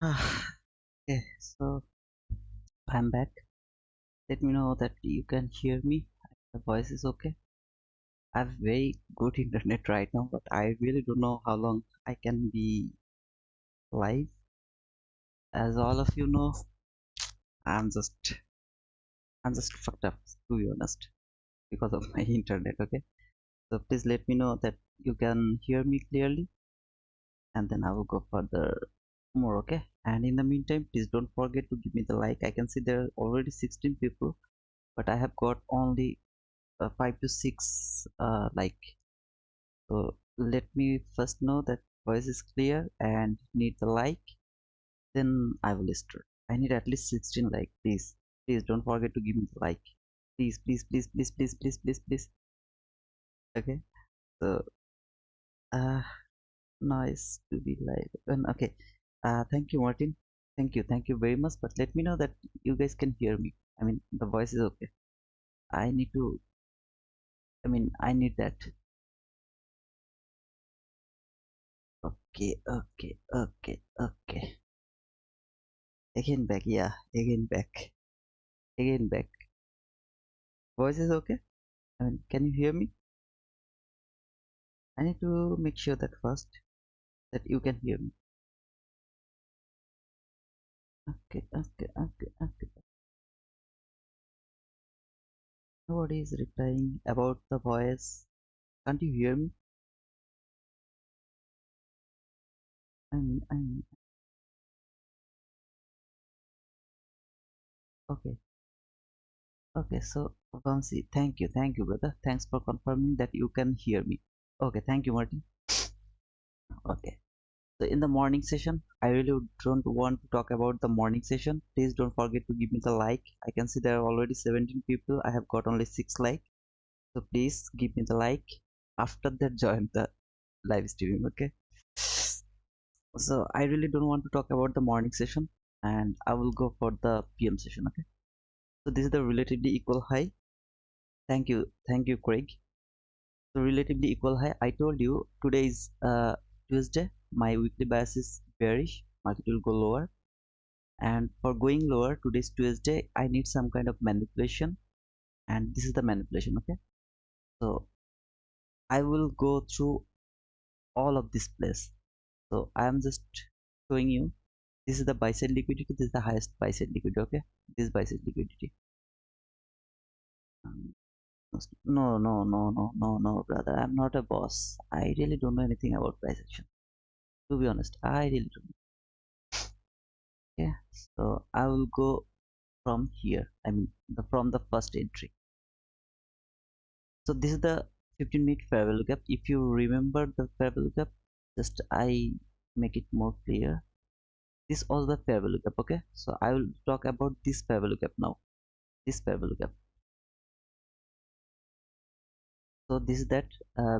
Okay, so I'm back. Let me know that you can hear me. The voice is okay. I have very good internet right now, but I really don't know how long I can be live. As all of you know, I'm just I'm just fucked up, to be honest, because of my internet. Okay, so please let me know that you can hear me clearly, and then I will go further more. Okay, and in the meantime, please don't forget to give me the like. I can see there are already 16 people, but I have got only 5 to 6 like. So let me first know that voice is clear and need the like, then I will start. I need at least 16 like, please. Please don't forget to give me the like. Please, please, please, please, please, please, please, please. Okay. So nice to be live. And okay. Thank you, Martin. Thank you very much. But let me know that you guys can hear me. I mean, the voice is okay. I need to. I need that. Okay, okay, okay, okay. Again back, yeah. Again back. Again back. Voice is okay? I mean, can you hear me? I need to make sure that first that you can hear me. Okay, okay, okay, okay. Nobody is replying about the voice. Can't you hear me? I'm okay. Okay, so Vamsi, thank you, brother. Thanks for confirming that you can hear me. Okay, thank you, Martin. Okay. So in the morning session, I really don't want to talk about the morning session. Please don't forget to give me the like. I can see there are already 17 people. I have got only 6 like. So please give me the like. After that, join the live streaming. Okay. So I really don't want to talk about the morning session, and I will go for the PM session. Okay. So this is the relatively equal high. Thank you, Craig. So relatively equal high. I told you today is Tuesday. My weekly bias is bearish. Market will go lower, and for going lower, today's Tuesday. I need some kind of manipulation, and this is the manipulation. Okay. So I will go through all of this place. So I am just showing you. This is the buy side liquidity. This is the highest buy side liquidity. Okay, this buy side liquidity. Um, no, brother. I'm not a boss. I really don't know anything about price action. To be honest, I really don't know. Okay, so I will go from here. I mean, from the first entry. So this is the 15-minute fair value gap. If you remember the fair value gap, just I make it more clear. This was the fair value gap. Okay, so I will talk about this fair value gap now. This fair value gap. So this is that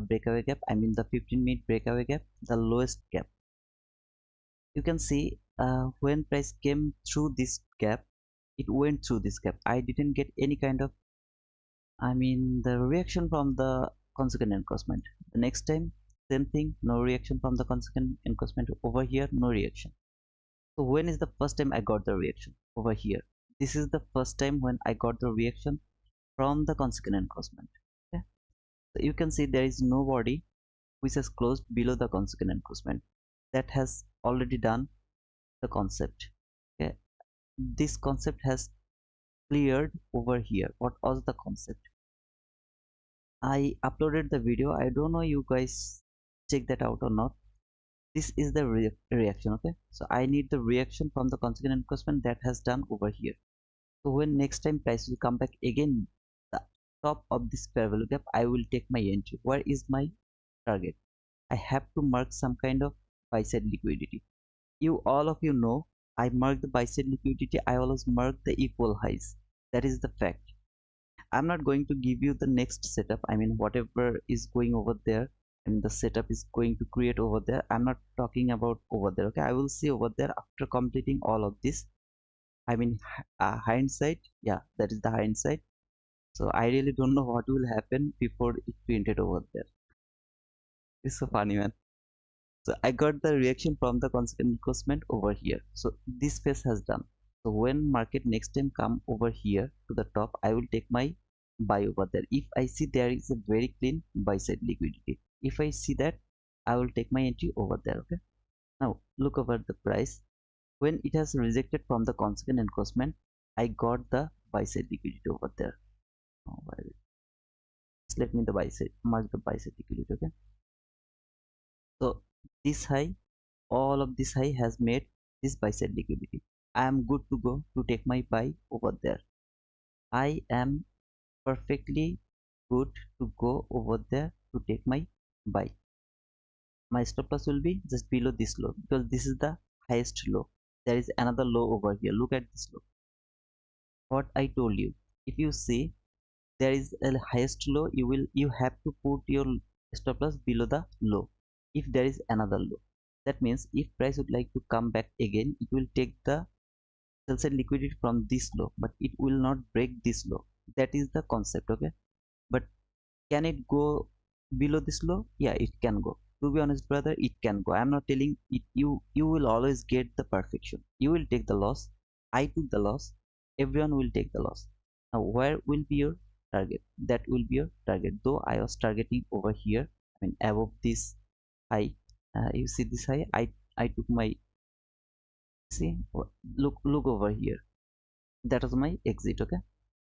breakaway gap. I mean the 15-minute breakaway gap, the lowest gap. You can see when price came through this gap, it went through this gap. I didn't get any kind of, the reaction from the consequent encroachment. The next time, same thing, no reaction from the consequent encroachment. Over here, no reaction. So when is the first time I got the reaction? Over here. This is the first time when I got the reaction from the consequent encroachment. Okay? So you can see there is nobody which has closed below the consequent encroachment. That has already done the concept. Okay, this concept has cleared over here. What was the concept? I uploaded the video. I don't know you guys check that out or not. This is the reaction. Okay, so I need the reaction from the consequent encroachment that has done over here. So when next time price will come back again, the top of this fair value gap, I will take my entry. Where is my target? I have to mark some kind of buy side liquidity. You all of you know, I mark the buy side liquidity. I always mark the equal highs. That is the fact. I'm not going to give you the next setup. I mean, whatever is going over there and the setup is going to create over there. I'm not talking about over there. Okay, I will see over there after completing all of this. I mean, hindsight. Yeah, that is the hindsight. So I really don't know what will happen before it printed over there. It's so funny, man. So I got the reaction from the consequent encroachment over here. So this phase has done. So when market next time come over here to the top, I will take my buy over there. If I see there is a very clean buy side liquidity, if I see that, I will take my entry over there. Okay. Now look over the price. When it has rejected from the consequent encroachment, I got the buy side liquidity over there. Oh, just let me the buy side, mark the buy side liquidity. Okay. So this high, all of this high has made this buy side liquidity. I am good to go to take my buy over there. I am perfectly good to go over there to take my buy. My stop loss will be just below this low because this is the highest low. There is another low over here. Look at this low. What I told you. If you see there is a highest low, you have to put your stop loss below the low. If there is another low, that means if price would like to come back again, it will take the sell side liquidity from this low, but it will not break this low. That is the concept. Okay, but can it go below this low? Yeah, it can go. To be honest, brother, it can go. I'm not telling it. You will always get the perfection. You will take the loss. I took the loss. Everyone will take the loss. Now where will be your target? That will be your target. Though I was targeting over here, I mean above this high. You see this high, I took my, see, look over here, that was my exit. Okay,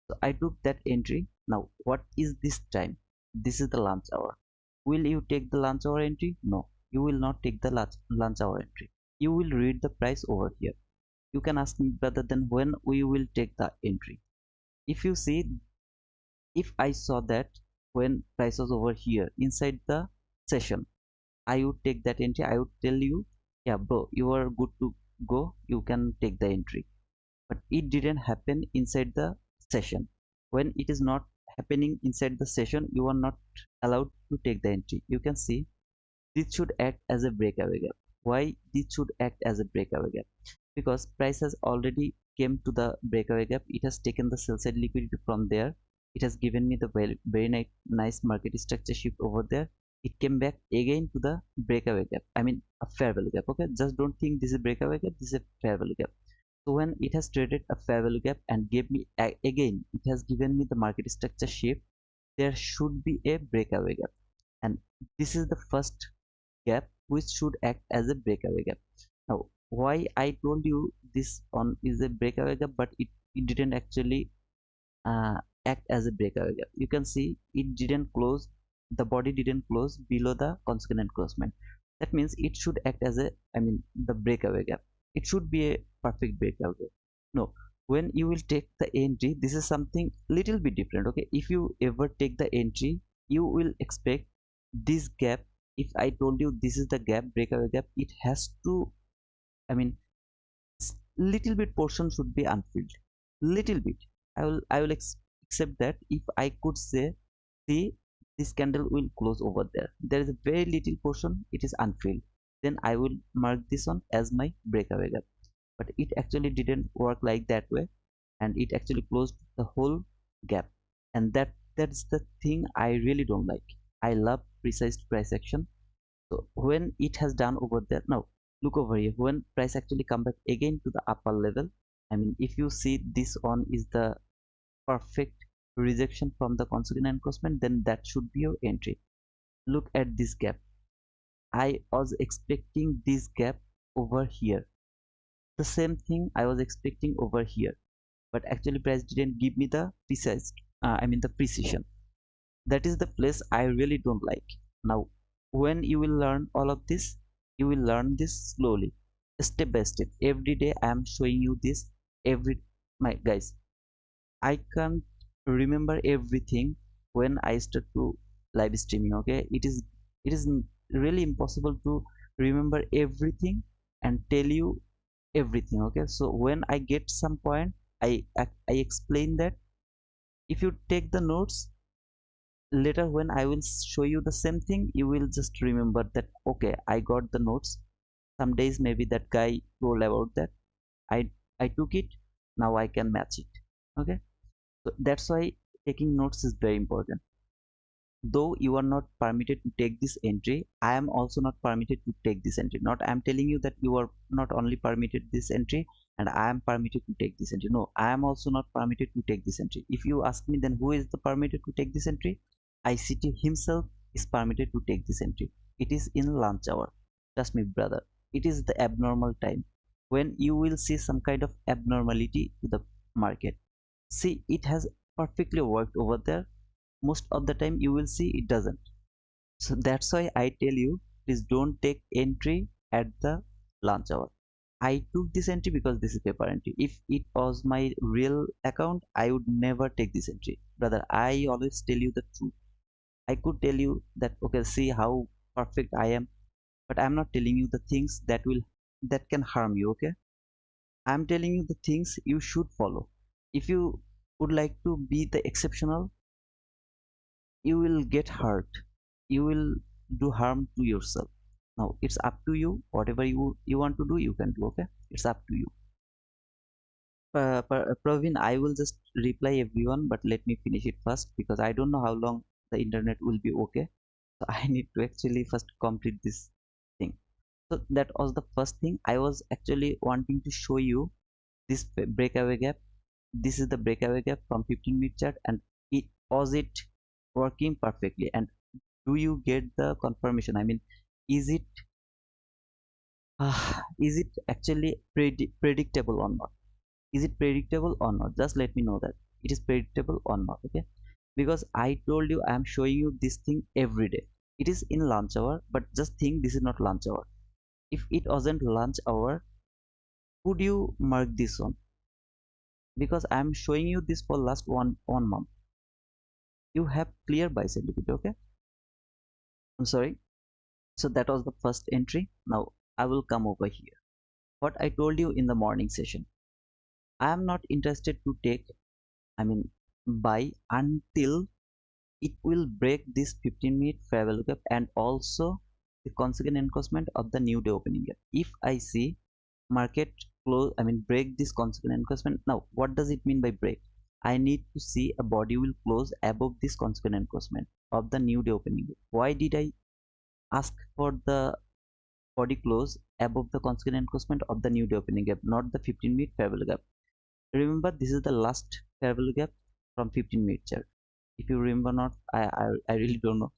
so I took that entry. Now what is this time? This is the lunch hour. Will you take the lunch hour entry? No, you will not take the lunch hour entry. You will read the price over here. You can ask me, brother, then when we will take the entry? If you see, if I saw that when price was over here inside the session, I would take that entry. I would tell you, yeah bro, you are good to go, you can take the entry. But it didn't happen inside the session. When it is not happening inside the session, you are not allowed to take the entry. You can see this should act as a breakaway gap. Why this should act as a breakaway gap? Because price has already came to the breakaway gap. It has taken the sell side liquidity from there. It has given me the very nice market structure shift over there. It came back again to the breakaway gap, I mean a fair value gap. Okay, just don't think this is breakaway gap, this is a fair value gap. So when it has traded a fair value gap and gave me again, it has given me the market structure shape, there should be a breakaway gap. And this is the first gap which should act as a breakaway gap. Now why I told you this on is a breakaway gap, but it didn't actually uh, act as a breakaway gap. You can see it didn't close, the body didn't close below the consequent encroachment. That means it should act as a, I mean the breakaway gap. It should be a perfect breakaway gap. No, when you will take the entry, this is something little bit different. Okay, if you ever take the entry, you will expect this gap. If I told you this is the gap, breakaway gap, it has to, I mean little bit portion should be unfilled, little bit. I will accept that. If I could say, see, this candle will close over there, there is a very little portion it is unfilled, then I will mark this one as my breakaway gap. But it actually didn't work like that way, and it actually closed the whole gap. And that's the thing I really don't like. I love precise price action. So when it has done over there, now look over here, when price actually come back again to the upper level, I mean if you see this one is the perfect rejection from the consequent encroachment, then that should be your entry. Look at this gap. I was expecting this gap over here, the same thing I was expecting over here, but actually price didn't give me the precise, I mean the precision. That is the place I really don't like. Now when you will learn all of this, you will learn this slowly, step by step. Every day I am showing you this. Every, my guys, I can't remember everything when I start to live streaming. Okay, it is really impossible to remember everything and tell you everything. Okay, so when I get some point, I explain that. If you take the notes, later when I will show you the same thing, you will just remember that okay, I got the notes. Some days maybe that guy told about that, I I took it, now I can match it. Okay, so that's why taking notes is very important. though you are not permitted to take this entry, I am also not permitted to take this entry. Not I am telling you that you are not only permitted this entry and I am permitted to take this entry. No, I am also not permitted to take this entry. If you ask me, then who is the permitted to take this entry? ICT himself is permitted to take this entry. It is in lunch hour. Trust me, brother, it is the abnormal time when you will see some kind of abnormality to the market. See, it has perfectly worked over there. Most of the time you will see it doesn't. So that's why I tell you, please don't take entry at the lunch hour. I took this entry because this is paper entry. If it was my real account, I would never take this entry, brother. I always tell you the truth. I could tell you that, okay, see how perfect I am, but I'm not telling you the things that can harm you. Okay, I'm telling you the things you should follow. If you would like to be the exceptional, you will get hurt, you will do harm to yourself. Now it's up to you. Whatever you want to do, you can do. Okay, it's up to you. Praveen, I will just reply everyone, but let me finish it first because I don't know how long the internet will be okay. So I need to actually first complete this thing. So that was the first thing I was actually wanting to show you. This breakaway gap, this is the breakaway gap from 15-minute chart, and it working perfectly. And do you get the confirmation? I mean, is it is it actually predictable or not? Is it predictable or not? Just let me know that it is predictable or not. Okay, because I told you I am showing you this thing every day. It is in lunch hour, but just think this is not lunch hour. If it wasn't lunch hour, would you mark this one? Because I am showing you this for last one month. You have clear buy side liquidity. Okay, I'm sorry. So that was the first entry. Now I will come over here. What I told you in the morning session, I am not interested to take, I mean, buy until it will break this 15-minute fair value gap and also the consequent encroachment of the new day opening gap. If I see market close, I mean, break this consequent encroachment. Now what does it mean by break? I need to see a body will close above this consequent encroachment of the new day opening gap. Why did I ask for the body close above the consequent encroachment of the new day opening gap, not the 15-minute fair value gap? Remember, this is the last fair value gap from 15-minute chart. If you remember not, I really don't know,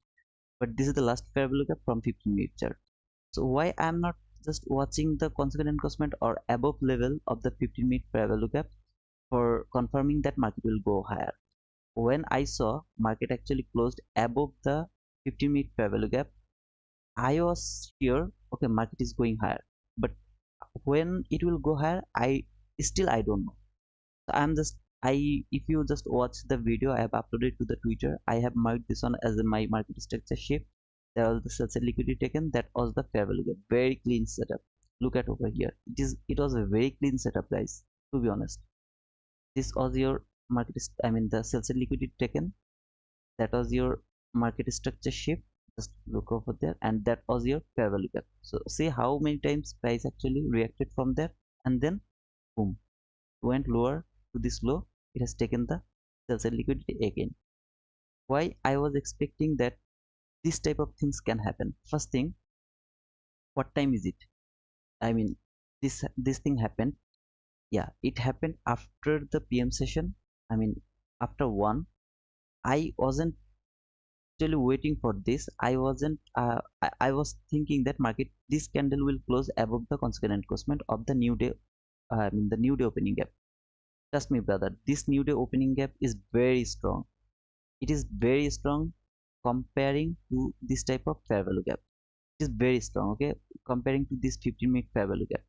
but this is the last fair value gap from 15-minute chart. So why I am not just watching the consequent encroachment or above level of the 15-minute fair value gap for confirming that market will go higher? When I saw market actually closed above the 15-minute fair value gap, I was sure, okay, market is going higher. But when it will go higher, I don't know. So I'm just, I if you just watch the video I have uploaded to the Twitter, I have marked this one as my market structure shape. There was the sell side liquidity taken. That was the fair value gap. Very clean setup. Look at over here. It was a very clean setup, guys. To be honest, this was your I mean, the sell side liquidity taken. That was your market structure shape. Just look over there, and that was your fair value gap. So see how many times price actually reacted from there, and then boom, went lower to this low. It has taken the sell side liquidity again. Why I was expecting that this type of things can happen? First thing, what time is it? I mean, this thing happened. Yeah, it happened after the PM session. I mean, after one. I wasn't actually waiting for this. I wasn't I was thinking that market, this candle will close above the consequent encroachment of the new day, I mean the new day opening gap. Trust me, brother, this new day opening gap is very strong. It is very strong comparing to this type of fair value gap. It is very strong, okay, comparing to this 15-minute fair value gap.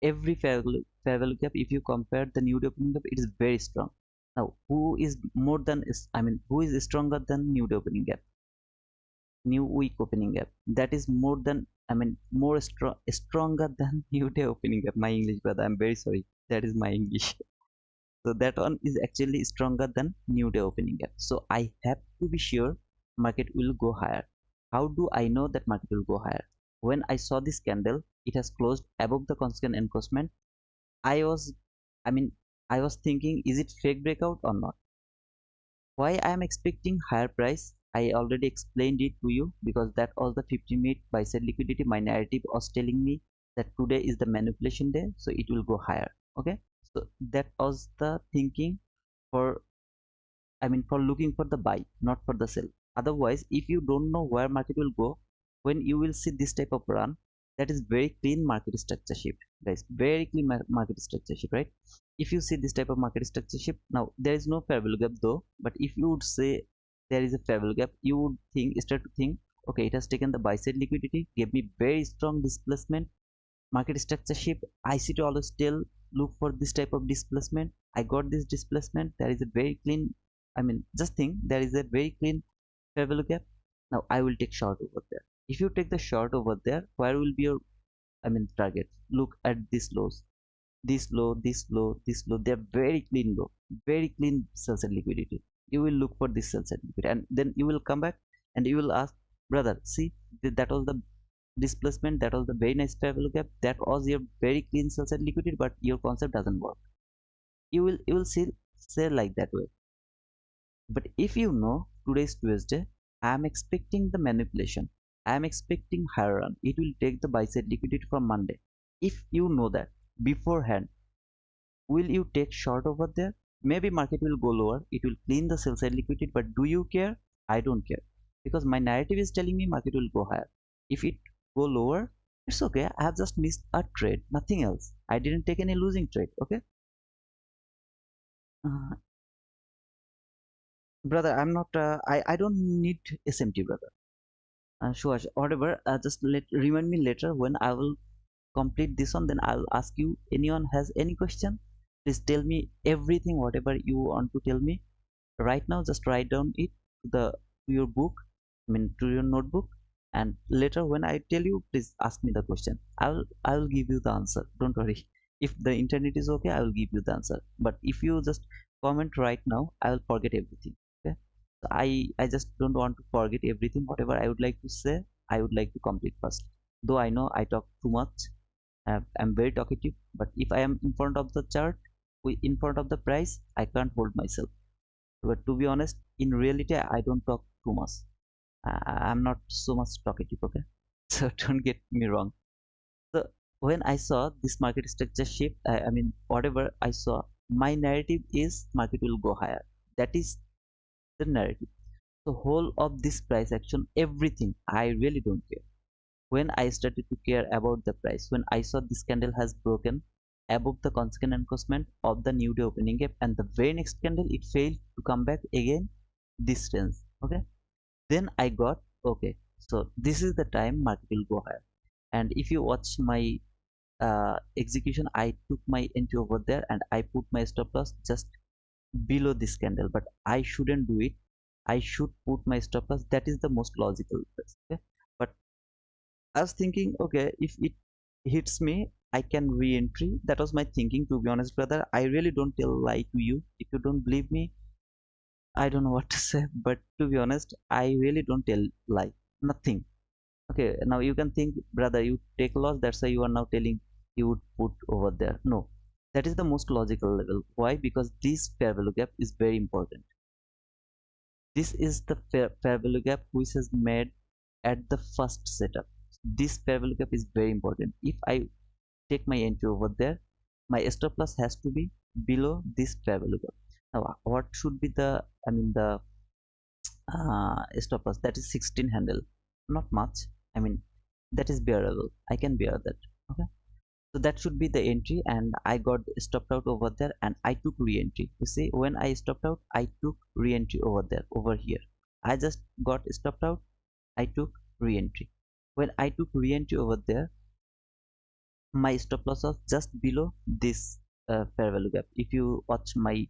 Every fair value gap, if you compare the new day opening gap, it is very strong. Now who is more than is, I mean, who is stronger than new day opening gap? New week opening gap. That is more than, I mean, more stronger than new day opening gap. My English, brother, I'm very sorry, that is my English. So that one is actually stronger than new day opening gap. So I have to be sure market will go higher. How do I know that market will go higher? When I saw this candle, it has closed above the constant encroachment. I was, I mean, I was thinking, is it fake breakout or not? Why I am expecting higher price? I already explained it to you because that was the 50-minute buy side liquidity. My narrative was telling me that today is the manipulation day, so it will go higher. Okay, so that was the thinking for, I mean, for looking for the buy, not for the sell. Otherwise, if you don't know where market will go, when you will see this type of run, that is very clean market structure shift, guys. Very clean market structure shift, right? If you see this type of market structure shift, now there is no fair value gap though. But if you would say there is a fair value gap, you would start to think, okay, it has taken the buy side liquidity, gave me very strong displacement, market structure shift. ICT always tell look for this type of displacement. I got this displacement. There is a very clean, I mean, just think there is a very clean fair value gap. Now I will take short over there. If you take the short over there, where will be your, I mean, target? Look at these lows, this low, this low, this low. They are very clean low, very clean sell side liquidity. You will look for this sell side liquidity, and then you will come back and you will ask, brother, see, that was the displacement, that was the very nice fair value gap, that was your very clean sell side liquidity, but your concept doesn't work. You will see say like that way. But if you know today's Tuesday, I am expecting the manipulation. I am expecting higher run. It will take the buy side liquidity from Monday. If you know that beforehand, will you take short over there? Maybe market will go lower. It will clean the sell side liquidity. But do you care? I don't care because my narrative is telling me market will go higher. If it go lower, it's okay. I have just missed a trade, nothing else. I didn't take any losing trade. Okay, brother. I'm not. I don't need SMT, brother. Sure, sure. Whatever. Just remind me later when I will complete this one. Then I'll ask you. Anyone has any question? Please tell me everything, whatever you want to tell me right now. Just write down it to your book. I mean to your notebook. And later when I tell you, please ask me the question. I will give you the answer. Don't worry. If the internet is okay, I will give you the answer. But if you just comment right now, I will forget everything. Okay. I just don't want to forget everything. Whatever I would like to say, I would like to complete first. Though I know I talk too much, I'm very talkative, but if I am in front of the chart, in front of the price, I can't hold myself. But to be honest, in reality, I don't talk too much. I'm not so much talkative, okay? So don't get me wrong. So when I saw this market structure shift, I mean, whatever I saw, my narrative is market will go higher. That is the narrative. So whole of this price action, everything, I really don't care. When I started to care about the price, when I saw this candle has broken above the consequent encroachment of the new day opening gap, and the very next candle it failed to come back again this range. Okay, then I got okay. So this is the time market will go higher. And if you watch my execution, I took my entry over there and I put my stop loss just below this candle, but I shouldn't do it. I should put my stop loss. That is the most logical place. Okay, but I was thinking, okay, if it hits me, I can re-entry. That was my thinking, to be honest, brother. I really don't tell lie to you. If you don't believe me, I don't know what to say. But to be honest, I really don't tell lie. Nothing. Okay, now you can think, brother, you take loss. That's why you are now telling you would put over there. No, that is the most logical level. Why? Because this fair value gap is very important. This is the fair value gap which is made at the first setup. This fair value gap is very important. If I take my entry over there, my stop loss has to be below this fair value gap. Now what should be the, I mean, the stop loss? That is 16 handle, not much. I mean, that is bearable. I can bear that. Okay, so that should be the entry, and I got stopped out over there and I took re-entry. You see, when I stopped out, I took re-entry over there, over here. I just got stopped out, I took re-entry. When I took re-entry over there, my stop loss was just below this fair value gap. If you watch my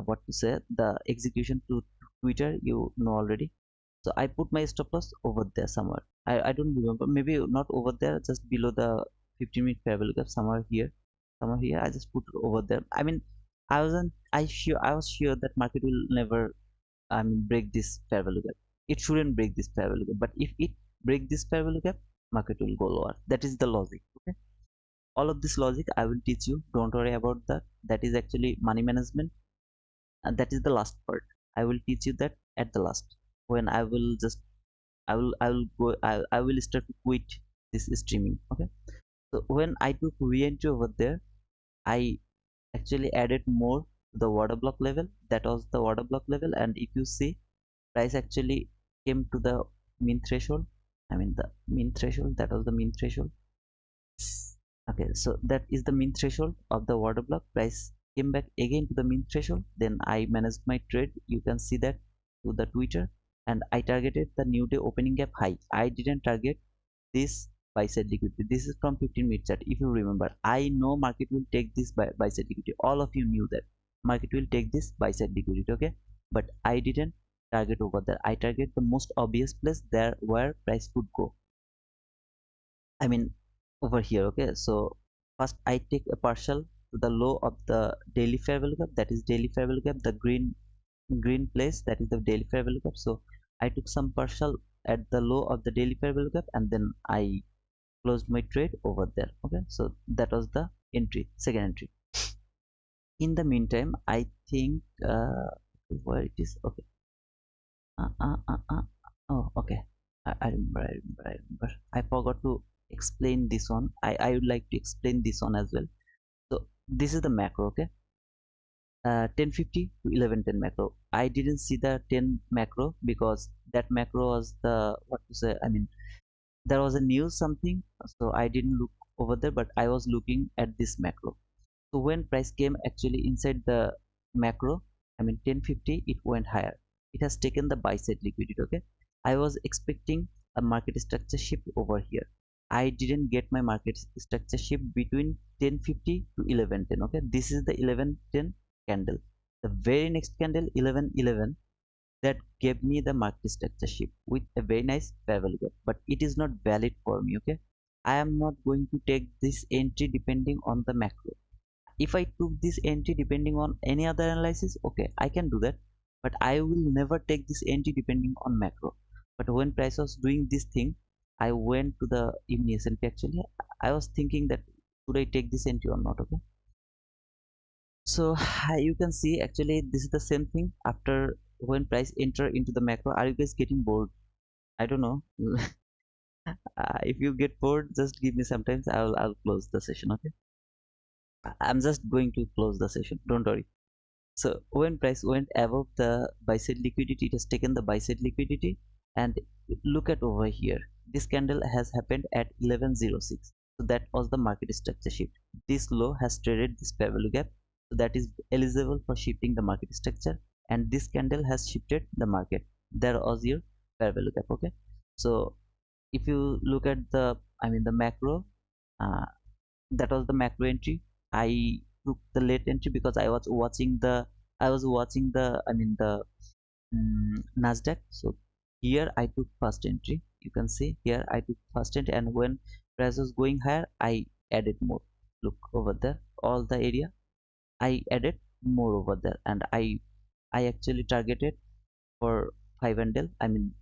what to say, the execution to Twitter, you know already. So I put my stop loss over there somewhere. I don't remember, maybe not over there, just below the 15-minute fair value gap, somewhere here, somewhere here. I just put it over there. I mean, I was sure that market will never, I mean, break this fair value gap. It shouldn't break this fair value gap, but if it break this fair value gap, market will go lower. That is the logic. Okay, all of this logic I will teach you. Don't worry about that. That is actually money management, and that is the last part. I will teach you that at the last. when I will just I will start to quit this streaming. Okay, so when I took re-entry over there, I actually added more to the water block level. That was the water block level, and if you see, price actually came to the mean threshold. I mean the mean threshold, that was the mean threshold. Okay, so that is the mean threshold of the water block. Price came back again to the mean threshold, then I managed my trade. You can see that to the Twitter, and I targeted the new day opening gap high. I didn't target this buy side liquidity. This is from 15-minute chart. If you remember, I know market will take this buy side liquidity. All of you knew that market will take this buy side liquidity. Okay, but I didn't target over there. I target the most obvious place there where price could go. I mean over here. Okay, so first I take a partial to the low of the daily fair value gap. That is daily fair value gap, the green place, that is the daily fair value gap. So I took some partial at the low of the daily fair value gap, and then I closed my trade over there. Okay, so that was the entry, second entry. In the meantime, I think where it is. Okay, uh, uh, uh, uh. Oh, okay, I remember. I forgot to explain this one. I would like to explain this one as well. So this is the macro. Okay, 1050 to 1110 macro. I didn't see the 10 macro because that macro was the, what to say, I mean there was a news something, so I didn't look over there, but I was looking at this macro. So when price came actually inside the macro, I mean 1050, it went higher. It has taken the buy side liquidity. Okay, I was expecting a market structure shift over here. I didn't get my market structure shift between 1050 to 1110. Okay, this is the 1110 candle. The very next candle, 1111, that gave me the market structure shift with a very nice fair value gap, but it is not valid for me. Okay, I am not going to take this entry depending on the macro. If I took this entry depending on any other analysis, okay, I can do that, but I will never take this entry depending on macro. But when price was doing this thing, I went to the evening S&P. Actually, I was thinking that should I take this entry or not. Okay, so you can see actually this is the same thing after when price enter into the macro. Are you guys getting bored? I don't know. If you get bored, just give me sometimes. I'll close the session. Okay, I'm just going to close the session, don't worry. So when price went above the buy side liquidity, it has taken the buy side liquidity. And look at over here, this candle has happened at 1106. So that was the market structure shift. This low has traded this fair value gap, so that is eligible for shifting the market structure. And this candle has shifted the market. There was your fair value gap. Okay, so if you look at the, I mean the macro, uh, that was the macro entry. I took the late entry because I was watching the, I mean the Nasdaq. So here I took first entry. You can see here I took first entry, and when price was going higher, I added more. Look over there, all the area I added more over there, and I actually targeted for 5 handle. I mean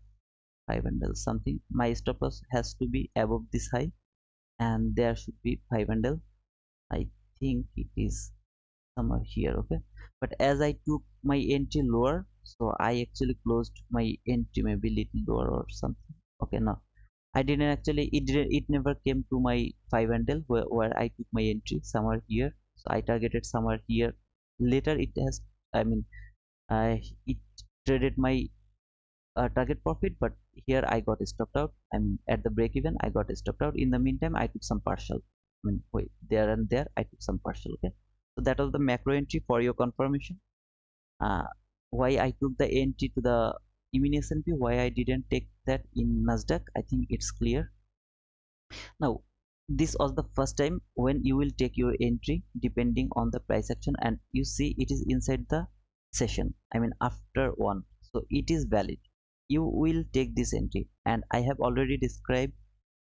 5 handle something. My stop loss has to be above this high, and there should be 5 handle. I think it is somewhere here. Okay, but as I took my entry lower, so I actually closed my entry maybe little lower or something. Okay, no, I didn't actually, it never came to my 5 handle where I took my entry somewhere here. So I targeted somewhere here. Later it has, I mean it traded my target profit, but here I got stopped out. I mean at the break even I got stopped out. In the meantime I took some partial. I mean wait, there and there I took some partial. Okay, so that was the macro entry for your confirmation. uh, why I took the entry to the mini S&P, why I didn't take that in Nasdaq, I think it's clear now. This was the first time when you will take your entry depending on the price action, and you see it is inside the session, I mean after one, so it is valid. You will take this entry, and I have already described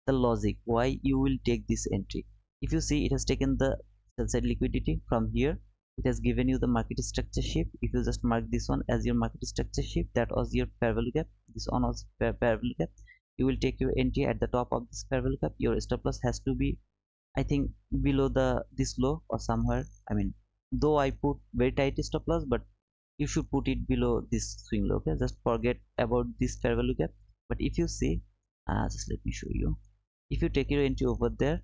the logic why you will take this entry. If you see, it has taken the sell side liquidity from here. It has given you the market structure shift. If you just mark this one as your market structure shift, that was your fair value gap. This one was fair value gap. You will take your entry at the top of this fair value gap. Your stop loss has to be, I think, below the this low or somewhere. I mean, though I put very tight stop loss, but you should put it below this swing low. Okay, just forget about this fair value gap. But if you see, just let me show you. If you take your entry over there,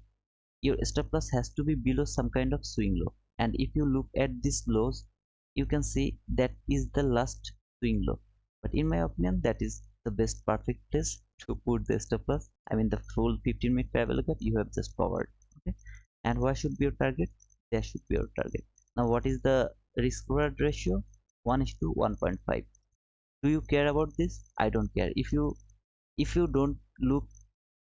your stop loss has to be below some kind of swing low. And if you look at these lows, you can see that is the last swing low. But in my opinion, that is the best perfect place to put the stop loss. I mean the full 15-minute fair value gap you have just covered. Okay, and what should be your target? There should be your target. Now what is the risk reward ratio? 1 is to 1.5. Do you care about this? I don't care. If you don't look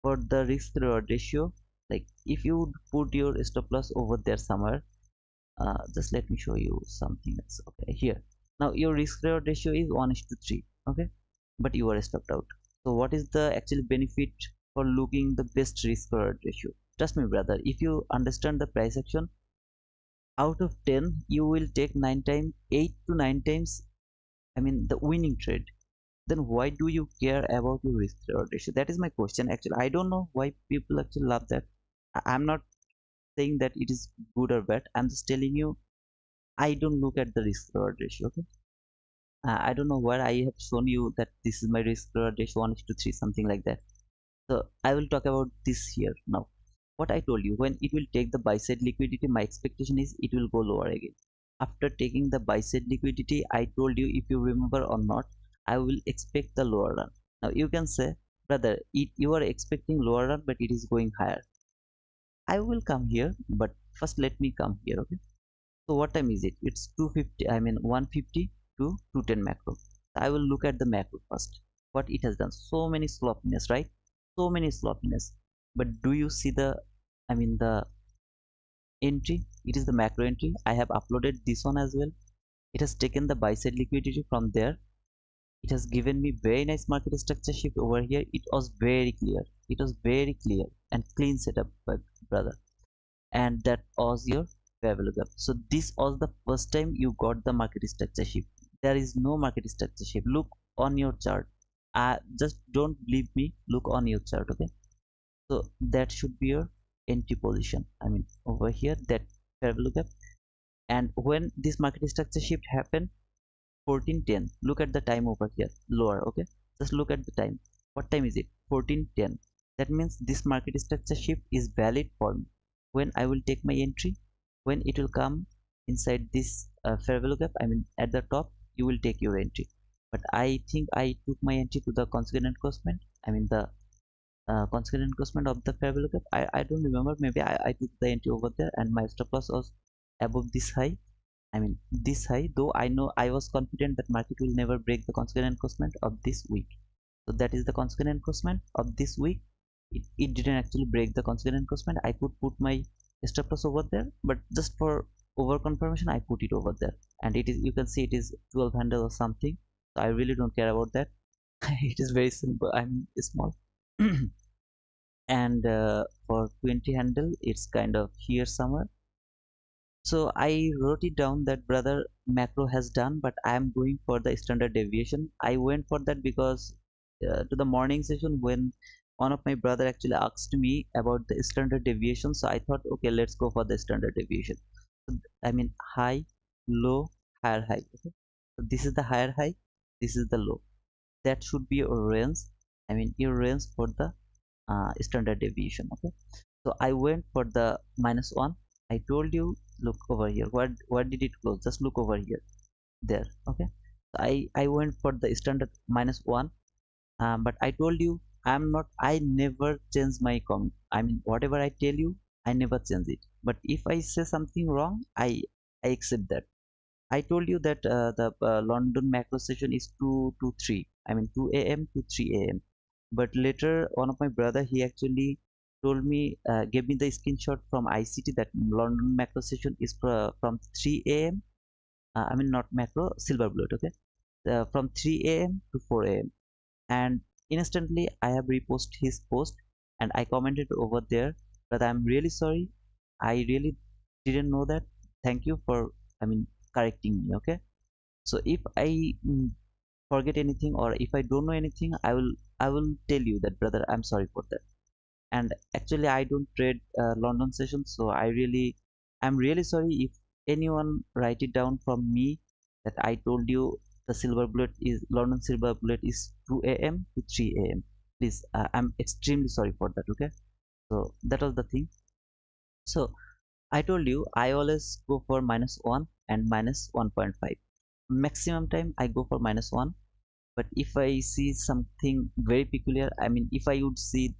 for the risk reward ratio, like if you put your stop loss over there somewhere, just let me show you something else. Okay, here now your risk reward ratio is 1 is to 3. Okay, but you are stopped out. So what is the actual benefit for looking the best risk reward ratio? Trust me brother, if you understand the price action, out of 10 you will take 9 times, 8 to 9 times, I mean the winning trade. Then why do you care about your risk reward ratio? That is my question. Actually, I don't know why people actually love that. I'm not saying that it is good or bad. I'm just telling you, I don't look at the risk reward ratio. Okay, I don't know where I have shown you that this is my risk reward ratio 1 to 3, something like that. So I will talk about this here now. What I told you, when it will take the buy side liquidity, my expectation is it will go lower again. After taking the buy side liquidity, I told you, if you remember or not, I will expect the lower run. Now you can say, brother, you are expecting lower run, but it is going higher. I will come here, but first let me come here. Okay. So what time is it? It's 250. I mean 150 to 210 macro. I will look at the macro first. What it has done? So many sloppiness, right? So many sloppiness. But do you see the? I mean the entry. It is the macro entry. I have uploaded this one as well. It has taken the buy side liquidity from there. It has given me very nice market structure shift over here. It was very clear. It was very clear and clean setup, brother. And that was your fair value gap. So this was the first time you got the market structure shift. There is no market structure shift. Look on your chart. Just don't believe me. Look on your chart. Okay. So that should be your entry position. I mean over here, that fair value gap. And when this market structure shift happened, 14:10, look at the time over here lower. Okay, just look at the time. What time is it? 14:10. That means this market structure shift is valid for me. When I will take my entry, when it will come inside this fair value gap, I mean at the top, you will take your entry. But I think I took my entry to the consequent encroachment. I mean the consequent encroachment of the fair value gap. I don't remember. Maybe I took the entry over there, and my stop loss was above this high. I mean this high, though I know I was confident that market will never break the consequent encroachment of this week. So that is the consequent encroachment of this week. It didn't actually break the consequent encroachment. I could put my stop loss over there, but just for over confirmation, I put it over there. And it is, you can see it is 12 handle or something. So I really don't care about that. It is very simple. I mean small. And for 20 handle, it's kind of here somewhere. So I wrote it down that brother macro has done, but I am going for the standard deviation. I went for that because to the morning session, when one of my brother actually asked me about the standard deviation, so I thought, okay, let's go for the standard deviation. So, I mean high, low, higher high. Okay? So this is the higher high, this is the low. That should be your range. I mean your range for the standard deviation. Okay, so I went for the -1. I told you, look over here. What did it close? Just look over here. There. Okay. So I went for the standard -1. But I told you, I never change my comment. I mean whatever I tell you, I never change it. But if I say something wrong, I accept that. I told you that the London macro session is 2 to 3. I mean 2 a.m. to 3 a.m. But later, one of my brother, he actually told me, gave me the screenshot from ICT that London macro session is from 3 a.m. I mean not macro, silver bullet. Okay, from 3 a.m. to 4 a.m. And instantly I have reposted his post and I commented over there that I'm really sorry. I really didn't know that. Thank you for, I mean, correcting me. Okay, so if I forget anything or if I don't know anything, I will tell you that brother, I'm sorry for that. And actually I don't trade London sessions, so I'm really sorry if anyone write it down from me that I told you the silver bullet is London silver bullet is 2 a.m. to 3 a.m. Please, I'm extremely sorry for that. Okay, so that was the thing. So I told you I always go for -1 and -1.5. Maximum time I go for -1. But if I see something very peculiar, I mean, if I would see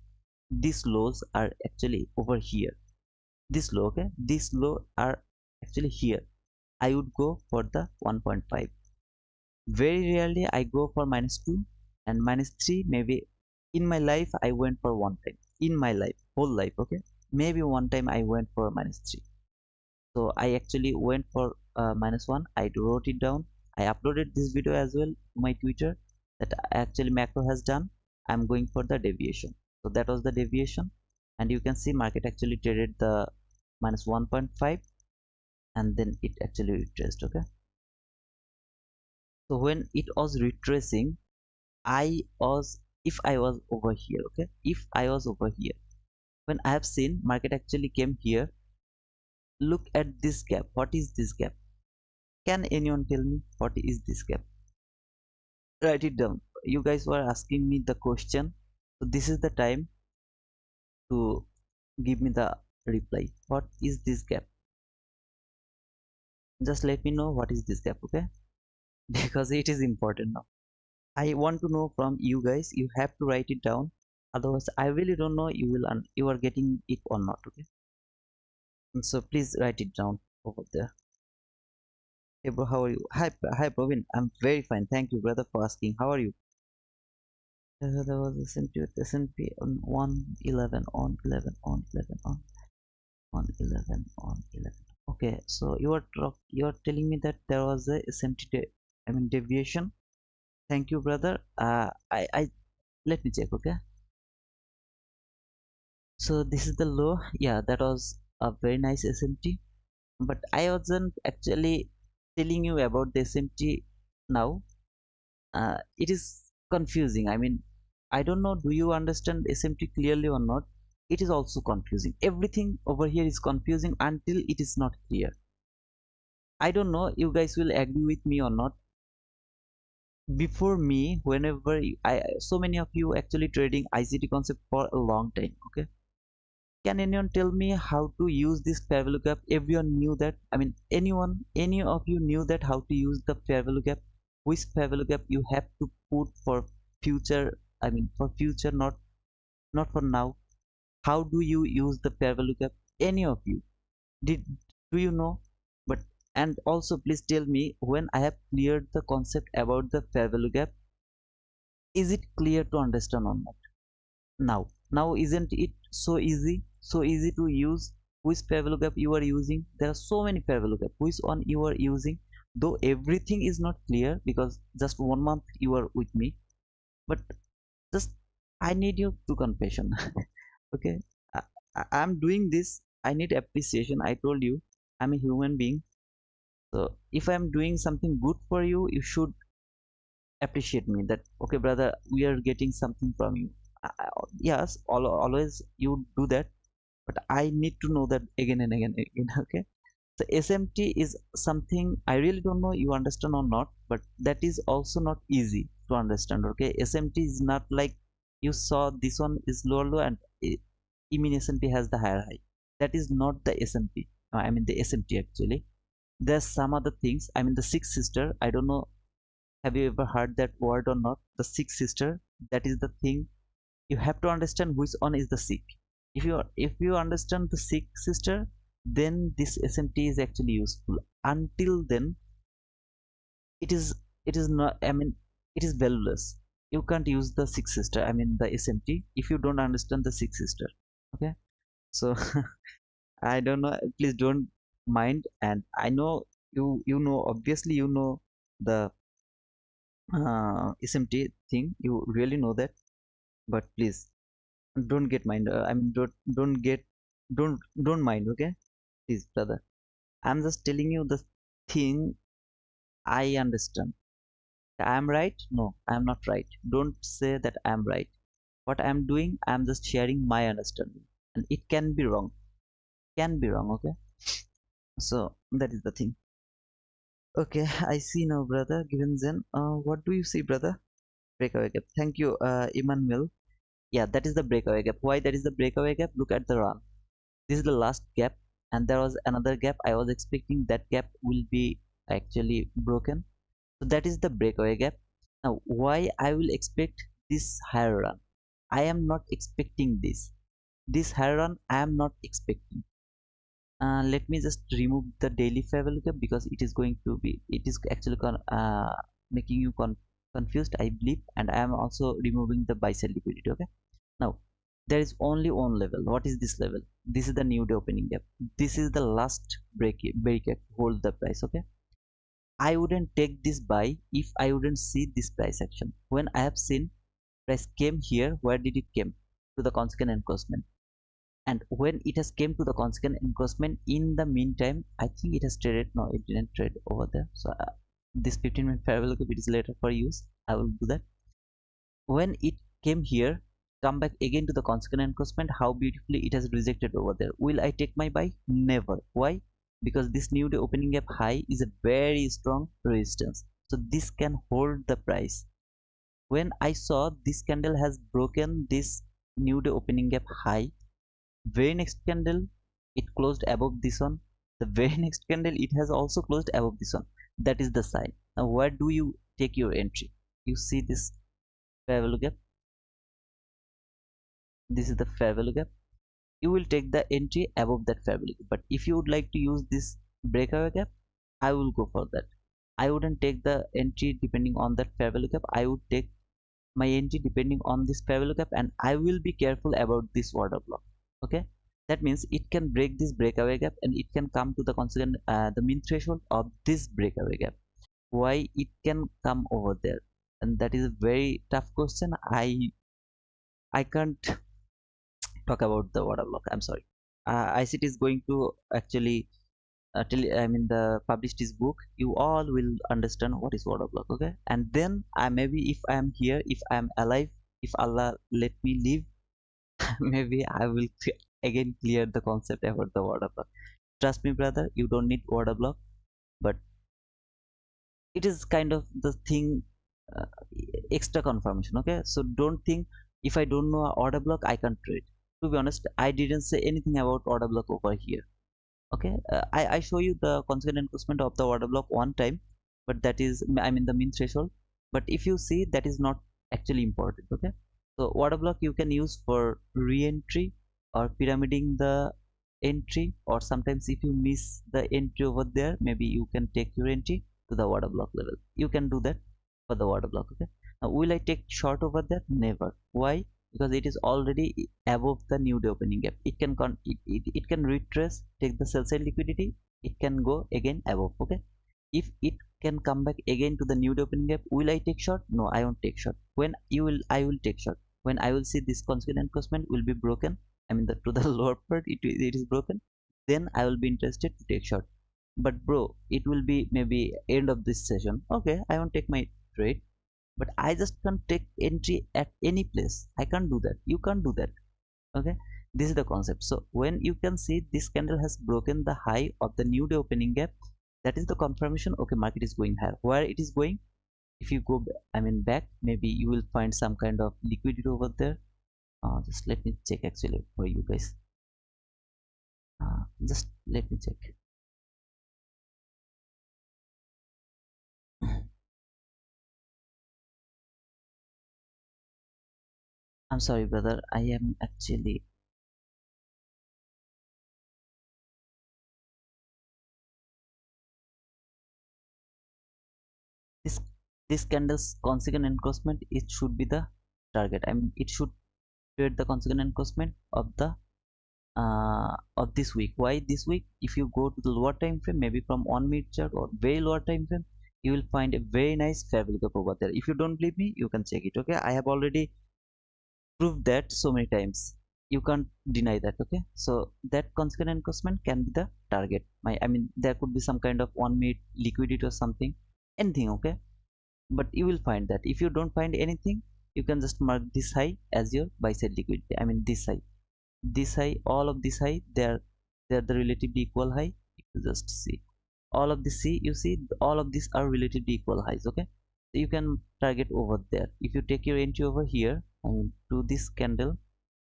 these lows are actually over here, this low, okay, these low are actually here, I would go for the 1.5. Very rarely I go for -2 and -3. Maybe in my life I went for one time. In my life, whole life, okay, maybe one time I went for -3. So I actually went for -1. I wrote it down. I uploaded this video as well to my Twitter that actually macro has done. I'm going for the deviation. So that was the deviation, and you can see market actually traded the -1.5, and then it actually retraced. Okay, so when it was retracing, I was, if I was over here, okay, if I was over here, when I have seen market actually came here, look at this gap. What is this gap? Can anyone tell me what is this gap? Write it down. You guys were asking me the question, so this is the time to give me the reply. What is this gap? Just let me know what is this gap, okay? Because it is important now. I want to know from you guys. You have to write it down. Otherwise, I really don't know you are getting it or not, okay? And so please write it down over there. Hey bro, how are you? Hi Provin. I'm very fine. Thank you, brother, for asking. How are you? There was a S&P on 111 on 11 on 11 on 11 on 11. Okay, so you are telling me that there was a SMT I mean deviation. Thank you, brother. I let me check. Okay, so this is the low. Yeah, that was a very nice SMT, but I wasn't actually telling you about the SMT now. It is confusing. I mean, I don't know, do you understand SMT clearly or not? It is also confusing. Everything over here is confusing until it is not clear. I don't know, you guys will agree with me or not. Before me, whenever so many of you actually trading ICT concept for a long time, okay? Can anyone tell me how to use this fair value gap? Everyone knew that. I mean, any of you knew that how to use the fair value gap? Which fair value gap you have to put for future? I mean, for future, not for now. How do you use the fair value gap? Any of you did? Do you know? But and also please tell me when I have cleared the concept about the fair value gap, is it clear to understand or not? Now isn't it so easy to use? Which fair value gap you are using? There are so many fair value gap. Which one you are using? Though everything is not clear because just 1 month you are with me, but just I need you to confession. Okay, I, I'm doing this. I need appreciation. I told you I'm a human being. So if I'm doing something good for you, you should appreciate me that okay brother, we are getting something from you. Yes, always you do that, but I need to know that again and again and again. Okay, so SMT is something I really don't know you understand or not, but that is also not easy to understand. Okay, SMT is not like you saw this one is low and mean SMT has the higher high. That is not the SMT. I mean the SMT actually. There's some other things. I mean the six sister. I don't know, have you ever heard that word or not? The Sikh sister. That is the thing. You have to understand which one is the Sikh. If you understand the Sikh sister, then this SMT is actually useful. Until then, it is it is not. I mean, it is valueless. You can't use the Sikh sister. I mean the SMT if you don't understand the Sikh sister. Okay. So I don't know. Please don't mind. And I know you know, obviously you know the SMT thing, you really know that, but please don't get mind. I mean, don't get don't mind. Okay, please, brother. I'm just telling you the thing I understand. I'm right? No, I'm not right. Don't say that I'm right. What I'm doing, I'm just sharing my understanding, and it can be wrong. Can be wrong. Okay, so that is the thing. Okay, I see now, brother. Given then, what do you see, brother? Breakaway gap. Thank you, Emmanuel. Yeah, that is the breakaway gap. Why that is the breakaway gap? Look at the run. This is the last gap, and there was another gap. I was expecting that gap will be actually broken. So that is the breakaway gap. Now, why I will expect this higher run? I am not expecting this. This higher run I am not expecting. Let me just remove the daily fair value gap because it is going to be, it is actually making you confused, I believe, and I am also removing the buy sell liquidity. Okay, now there is only one level. What is this level? This is the new day opening gap. This is the last break gap hold the price. Okay, I wouldn't take this buy if I wouldn't see this price action. When I have seen price came here, where did it came? To the consequent encroachment. And when it has came to the consequent encroachment, in the meantime, I think it has traded. No, it didn't trade over there. So this 15-minute fair value gap, it is later for use. I will do that. When it came here, come back again to the consequent encroachment, how beautifully it has rejected over there. Will I take my buy? Never. Why? Because this new day opening gap high is a very strong resistance, so this can hold the price. When I saw this candle has broken this new day opening gap high, very next candle it closed above this one, the very next candle it has also closed above this one. That is the sign. Now where do you take your entry? You see this fair value gap. This is the fair value gap. You will take the entry above that fair value gap. But if you would like to use this breakaway gap, I will go for that. I wouldn't take the entry depending on that fair value gap. I would take my entry depending on this fair value gap, and I will be careful about this order block. Okay, that means it can break this breakaway gap and it can come to the consequent the mean threshold of this breakaway gap. Why it can come over there? And that is a very tough question. I can't talk about the order block. I'm sorry. ICT is going to actually till I mean the published this book, you all will understand what is order block. Okay, and then I maybe if I am here, if I am alive, if Allah let me live, maybe I will again clear the concept about the order block. Trust me, brother, you don't need order block, but it is kind of the thing, uh, extra confirmation. Okay, so don't think if I don't know order block I can't trade. To be honest, I didn't say anything about order block over here. Okay, I show you the consequent encroachment of the order block one time, but that is, I mean, the mean threshold. But if you see, that is not actually important. Okay, so order block you can use for re-entry or pyramiding the entry, or sometimes if you miss the entry over there, maybe you can take your entry to the order block level. You can do that for the order block. Okay, now will I take short over there? Never. Why? Because it is already above the new day opening gap. It can it can retrace, take the sell side liquidity, it can go again above. Okay, if it can come back again to the new day opening gap, will I take short? No, I won't take short. When you will, I will take short when I will see this consequent encroachment will be broken. I mean, the to the lower part, it is broken, then I will be interested to take short. But bro, it will be maybe end of this session. Okay, I won't take my trade, but I just can't take entry at any place. I can't do that. You can't do that. Okay, this is the concept. So when you can see this candle has broken the high of the new day opening gap, that is the confirmation. Okay, market is going higher. Where it is going? If you go, I mean, back, maybe you will find some kind of liquidity over there. Just let me check actually for you guys. Just let me check. I'm sorry, brother. I am actually, this this candle's consequent encroachment, it should be the target. I mean, it should trade the consequent encroachment of this week. Why this week? If you go to the lower time frame, maybe from 1 minute chart or very lower time frame, you will find a very nice fair value gap over there. If you don't believe me, you can check it. Okay, I have already proved that so many times. You can't deny that. Okay, so that consequent encroachment can be the target. I mean, there could be some kind of 1 minute liquidity or something, anything. Okay, but you will find that. If you don't find anything, you can just mark this high as your buy side liquidity. I mean, this high, all of this high, they're the relatively equal high. You just see. all of this, see, you see all of these are relatively equal highs. Okay, so you can target over there. If you take your entry over here, I mean to this candle,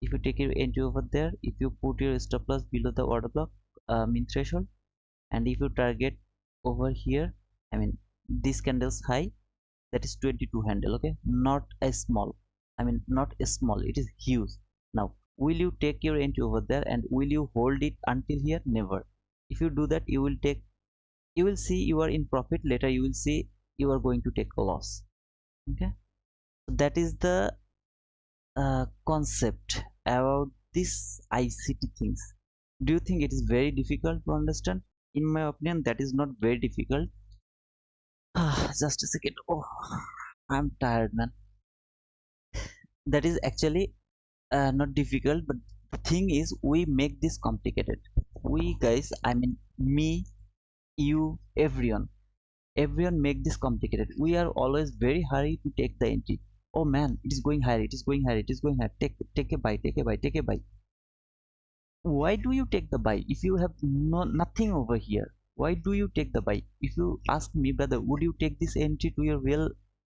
if you take your entry over there, if you put your stop loss below the order block mean threshold, and if you target over here, I mean this candle's high, that is 22 handle. Okay, not a small, I mean not a small, it is huge. Now will you take your entry over there and will you hold it until here? Never. If you do that, you will take, you will see you are in profit, later you will see you are going to take a loss. Okay, so that is the concept about this ICT things. Do you think it is very difficult to understand? In my opinion, that is not very difficult. Just a second. Oh, I'm tired, man. That is actually not difficult, but the thing is, we make this complicated. We guys, I mean, me, you, everyone make this complicated. We are always very hurry to take the entry. Oh man, it is going higher, it is going higher, it is going higher. Take a buy, take a buy, take a buy. Why do you take the buy if you have nothing over here? Why do you take the buy? If you ask me, brother, would you take this entry to your real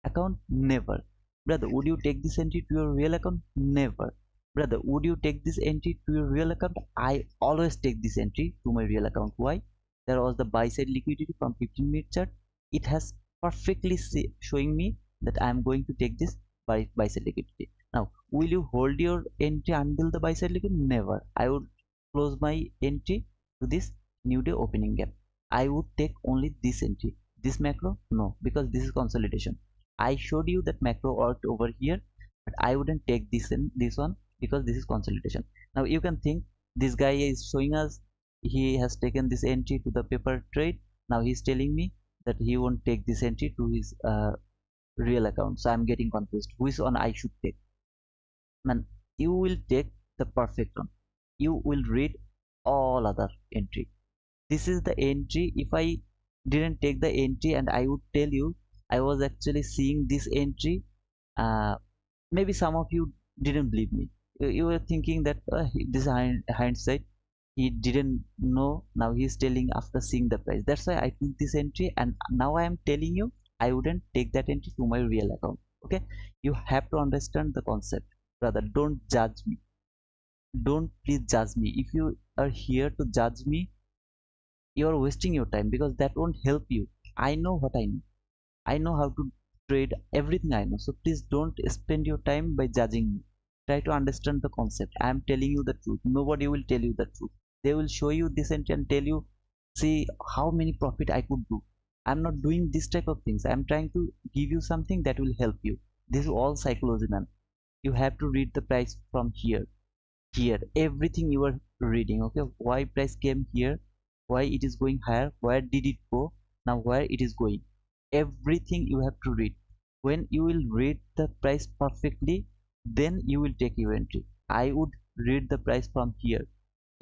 account? Never. Brother, would you take this entry to your real account? Never. Brother, would you take this entry to your real account? I always take this entry to my real account. Why? There was the buy side liquidity from 15-minute chart. It has perfectly showing me that I am going to take this buy side liquidity. Now, will you hold your entry until the buy side liquidity? Never. I would close my entry to this new day opening gap. I would take only this entry. This macro? No, because this is consolidation. I showed you that macro worked over here, but I wouldn't take this one because this is consolidation. Now you can think this guy is showing us he has taken this entry to the paper trade. Now he's telling me that he won't take this entry to his real account. So I'm getting confused. Which one I should take? Man, you will take the perfect one. You will read all other entry. This is the entry. If I didn't take the entry and I would tell you I was actually seeing this entry, uh, maybe some of you didn't believe me. You were thinking that this hindsight, he didn't know. Now he's telling after seeing the price. That's why I took this entry, and now I am telling you I wouldn't take that entry to my real account. Okay, you have to understand the concept, brother. Don't judge me. Don't please judge me. If you are here to judge me, you are wasting your time because that won't help you. I know what I know. I know how to trade, everything I know. So please don't spend your time by judging me. Try to understand the concept. I am telling you the truth. Nobody will tell you the truth. They will show you this and tell you, see how many profit I could do. I'm not doing this type of things. I'm trying to give you something that will help you. This is all psychology, man. You have to read the price from here, everything you are reading. Okay, why price came here, why it is going higher, where did it go, now where it is going, everything you have to read. When you will read the price perfectly, then you will take your entry. I would read the price from here.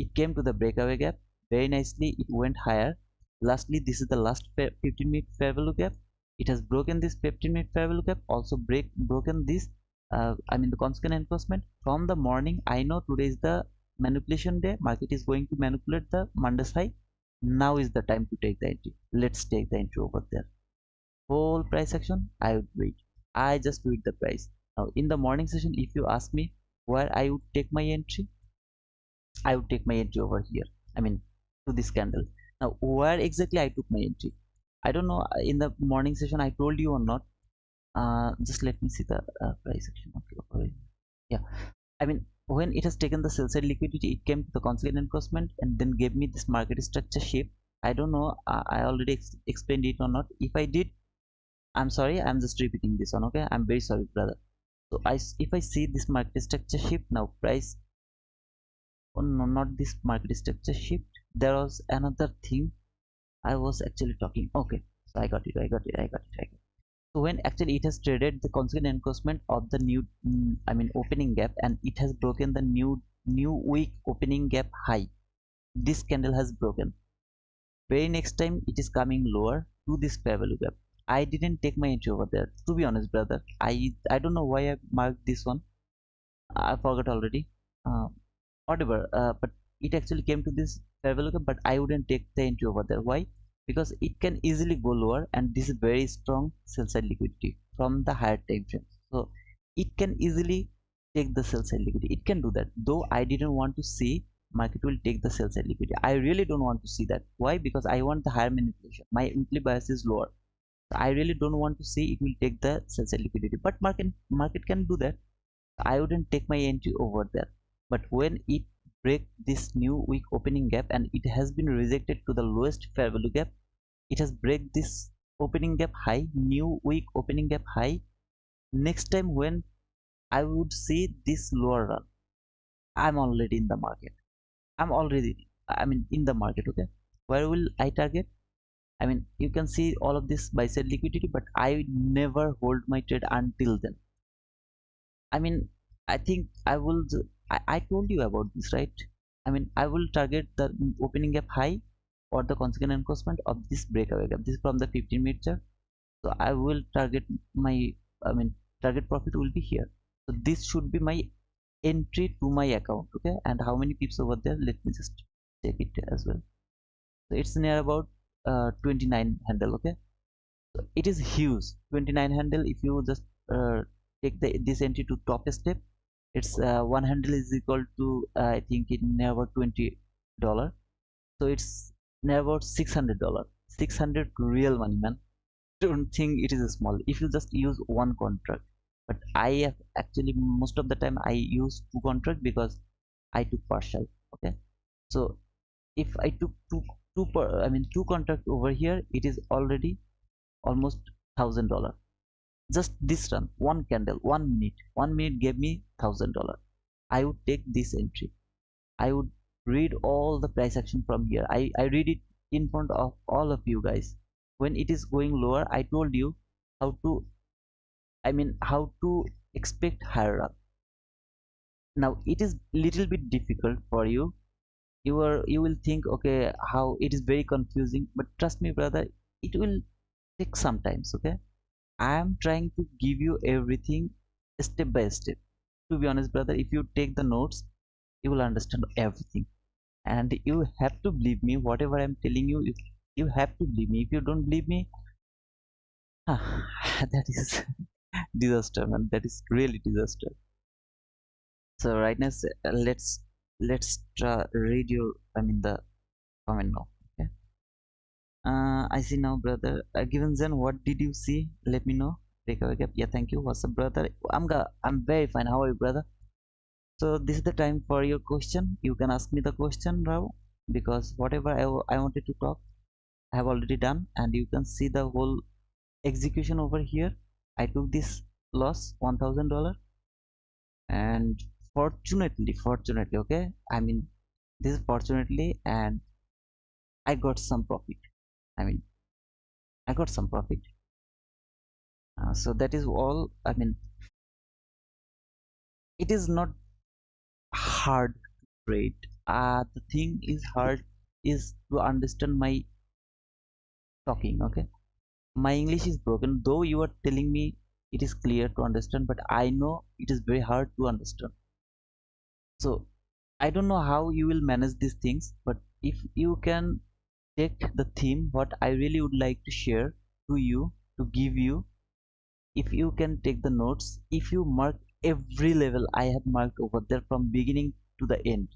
It came to the breakaway gap very nicely, it went higher. Lastly, this is the last 15-minute fair value gap. It has broken this 15-minute fair value gap, also broken this I mean the constant enforcement from the morning. I know today is the manipulation day, market is going to manipulate the Monday's high. Now is the time to take the entry. Let's take the entry over there. Whole price action, I would wait. I just read the price. Now in the morning session, if you ask me where I would take my entry, I would take my entry over here. I mean to this candle. Now where exactly I took my entry, I don't know. In the morning session I told you or not. Just let me see the price action. Okay, yeah, I mean when it has taken the sell side liquidity, it came to the constant enforcement and then gave me this market structure shape. I don't know I already explained it or not. If I did, I'm sorry, I'm just repeating this one. Okay, I'm very sorry, brother. So if I see this market structure shift, now price, oh no, not this market structure shift, there was another thing I was actually talking. Okay, so I got it, I got it. So when actually it has traded the constant encroachment of the new I mean opening gap, and it has broken the new week opening gap high. This candle has broken. Very next time it is coming lower to this fair value gap. I didn't take my entry over there, to be honest, brother. I don't know why I marked this one. I forgot already. Whatever, but it actually came to this fair value gap, but I wouldn't take the entry over there. Why? because it can easily go lower, and this is very strong sell side liquidity from the higher time frame. So it can easily take the sell side liquidity. It can do that, though I didn't want to see market will take the sell side liquidity. I really don't want to see that. Why? Because I want the higher manipulation. My implicit bias is lower. I really don't want to see it will take the sell side liquidity, but market can do that. I wouldn't take my entry over there. But when it break this new week opening gap and it has been rejected to the lowest fair value gap, it has break this opening gap high, new week opening gap high. Next time when I would see this lower run, I'm already in the market. In the market. Okay, where will I target? You can see all of this buy side liquidity, but I never hold my trade until then. I mean, I think I told you about this, right? I will target the opening gap high or the consequent encroachment of this breakaway gap. This is from the 15-minute chart. So I will target my, target profit will be here. So this should be my entry to my account. Okay, and how many pips over there? Let me just check it as well. So it's near about 29 handle. Okay, so it is huge. 29 handle. If you just take this entry to top step, it's one handle is equal to I think it near about $20. So it's near about $600. 600 real money, man. Don't think it is small if you just use one contract. But I have actually most of the time I use two contract because I took partial. Okay, so if I took two contract over here, it is already almost $1,000. Just this run, one candle, 1 minute gave me $1,000. I would take this entry. I would read all the price action from here. I read it in front of all of you guys. When it is going lower, I told you how to how to expect higher up. Now it is little bit difficult for you. You will think, okay, how it is very confusing, but trust me, brother, it will take some times. Okay, I am trying to give you everything step by step. To be honest, brother, if you take the notes, you will understand everything. And you have to believe me, whatever I'm telling you, if you have to believe me. If you don't believe me, that is disaster, man. That is really disaster. So right now, let's read your the comment now. Okay. I see now, brother. Given Zen, what did you see? Let me know. Breakaway gap. Yeah, thank you. What's up, brother? I'm very fine. How are you, brother? So this is the time for your question. You can ask me the question now, because whatever I wanted to talk, I have already done, and you can see the whole execution over here. I took this loss $1,000, and fortunately, okay. This is fortunately, and I got some profit. I mean, I got some profit. So that is all. It is not hard to trade. The thing is hard is to understand my talking. Okay, my English is broken, though you are telling me it is clear to understand, but I know it is very hard to understand. So I don't know how you will manage these things, but if you can take the theme what I really would like to share to you, to give you, if you can take the notes, if you mark every level I have marked over there from beginning to the end,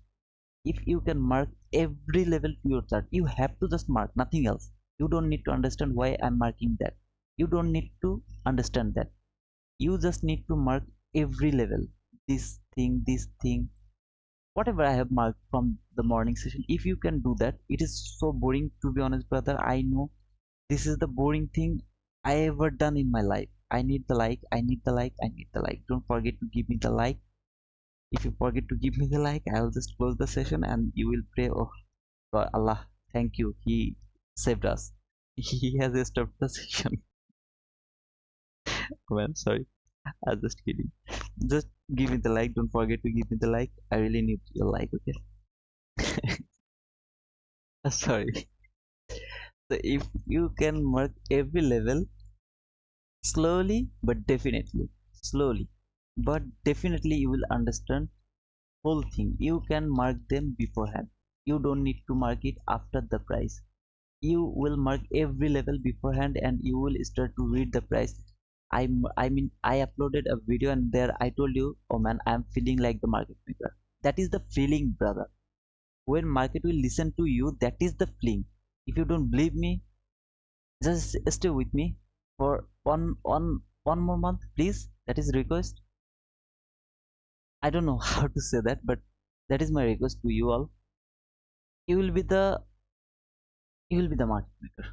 if you can mark every level to your chart, you have to just mark, nothing else. You don't need to understand why I'm marking that. You don't need to understand that. You just need to mark every level, this thing, whatever I have marked from the morning session. If you can do that, it is so boring, to be honest, brother. I know this is the boring thing I ever done in my life. I need the like, I need the like, I need the like. Don't forget to give me the like. If you forget to give me the like, I'll just close the session and you will pray, oh God, Allah, thank you, He saved us. He has stopped the session. Well, sorry, I'm just kidding. Just give me the like. Don't forget to give me the like. I really need your like. Okay. Sorry. So if you can mark every level slowly but definitely, slowly but definitely, you will understand whole thing. You can mark them beforehand. You don't need to mark it after the price. you will mark every level beforehand and you will start to read the price. I mean I uploaded a video and there I told you, oh man, I'm feeling like the market maker. That is the feeling, brother. When market will listen to you, that is the feeling. If you don't believe me, just stay with me for one more month, please. That is request. I don't know how to say that, but that is my request to you all. You will be the you will be the market maker.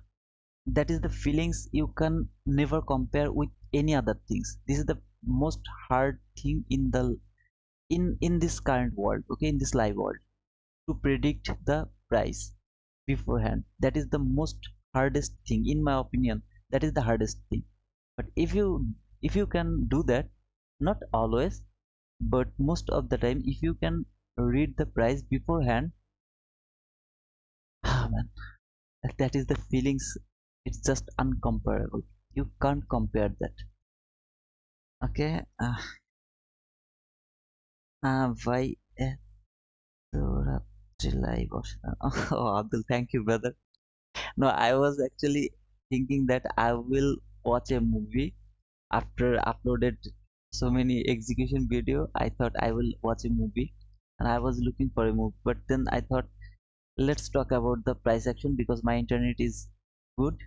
That is the feelings you can never compare with any other things. This is the most hard thing in the in this current world, okay, in this live world, to predict the price beforehand. That is the most hardest thing in my opinion. That is the hardest thing. But if you can do that, not always, but most of the time, if you can read the price beforehand, ah man, that is the feelings. It's just uncomparable. You can't compare that. Okay. Why live oh, Abdul, thank you, brother. No, I was actually thinking that I will watch a movie after uploaded so many execution video. I thought I will watch a movie, and I was looking for a movie. But then I thought, let's talk about the price action because my internet is good.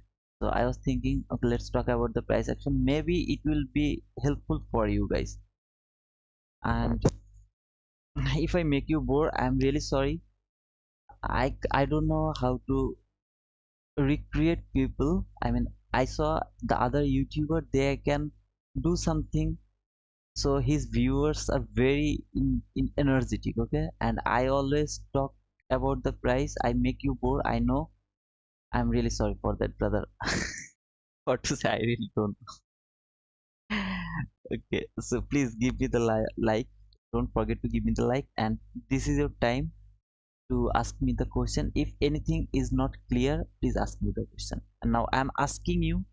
So I was thinking, okay, let's talk about the price action. Maybe it will be helpful for you guys. And if I make you bored, I'm really sorry. I don't know how to recreate people. I mean, I saw the other YouTuber, they can do something so his viewers are very energetic, okay, and I always talk about the price. I make you bored, I know. I'm really sorry for that, brother. What to say, I really don't know. Okay, so please give me the like, don't forget to give me the like, and this is your time to ask me the question. If anything is not clear, please ask me the question. And now I'm asking you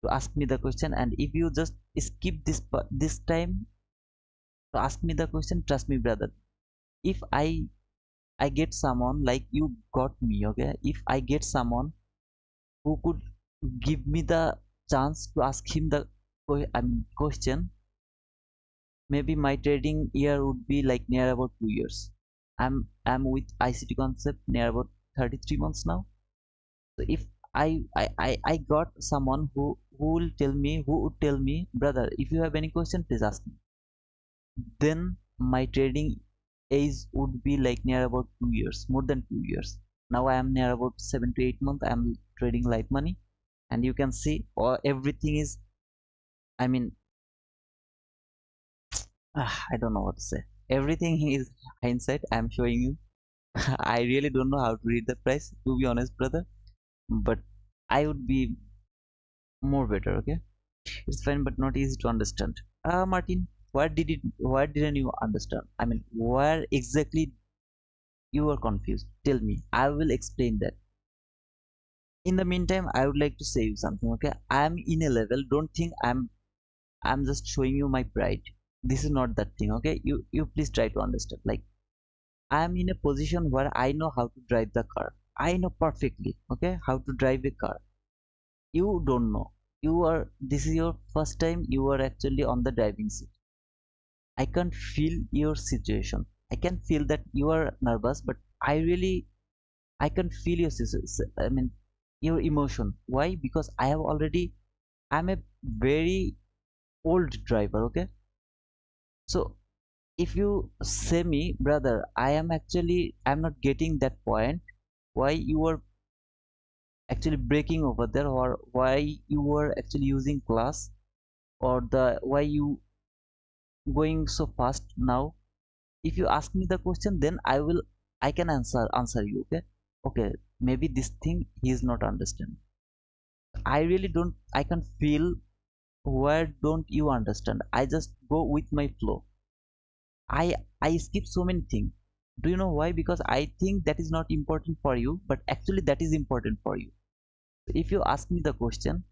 to ask me the question, and if you just skip this time to ask me the question, trust me, brother, if I get someone like you got me, okay, if I get someone who could give me the chance to ask him the question, maybe my trading year would be like near about 2 years. I'm with ICT Concept near about 33 months now. So if I got someone who would tell me, brother, if you have any question, please ask me, then my trading age would be like near about 2 years, more than 2 years. Now I am near about 7 to 8 months. I am trading live money, and you can see everything is. I mean, I don't know what to say. Everything is hindsight. I am showing you. I really don't know how to read the price, to be honest, brother. But I would be more better. Okay, it's fine, but not easy to understand. Martin, why didn't you understand? I mean, where exactly you are confused? Tell me. I will explain that. In the meantime, I would like to say you something. Okay, I am in a level. Don't think I'm just showing you my pride. This is not that thing. Okay, you please try to understand. Like, I am in a position where I know how to drive the car. I know perfectly. Okay, how to drive a car. You don't know. You are. This is your first time. You are actually on the driving seat. I can feel your situation. I can feel that you are nervous, but I can feel your I mean your emotion. Why? Because I'm a very old driver. Okay, so if you say me, brother, I'm not getting that point. Why you are actually braking over there, or why you were actually using class, or the why you going so fast now? If you ask me the question, then I can answer you. Okay, okay, maybe this thing he is not understanding. I really don't. I can feel where don't you understand. I just go with my flow. I skip so many things. Do you know why? Because I think that is not important for you, but actually that is important for you. If you ask me the question,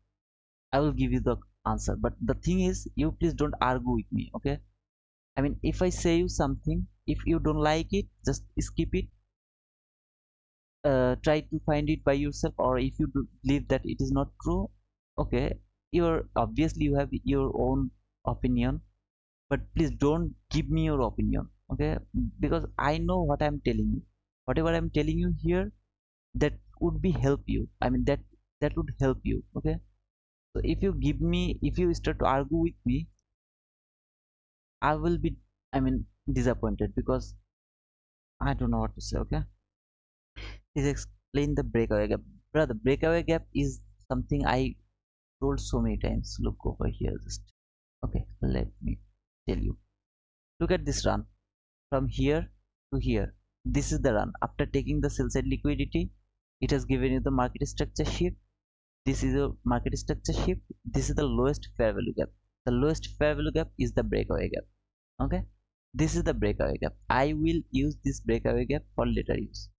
I will give you the answer. But the thing is, you please don't argue with me. Okay, I mean, if I say you something, if you don't like it, just skip it. try to find it by yourself, or if you believe that it is not true, okay, you're obviously you have your own opinion, but please don't give me your opinion, okay, because I know what I'm telling you. Whatever I'm telling you here, that would be help you, I mean that would help you, okay. So if you give me, if you start to argue with me, I will be, I mean, disappointed, because I don't know what to say, okay. Please explain the breakaway gap. Brother, breakaway gap is something I told so many times. Look over here just. Okay, let me tell you. Look at this run from here to here. This is the run. After taking the sell side liquidity, it has given you the market structure shift. This is a market structure shift. This is the lowest fair value gap. The lowest fair value gap is the breakaway gap. Okay, this is the breakaway gap. I will use this breakaway gap for later use.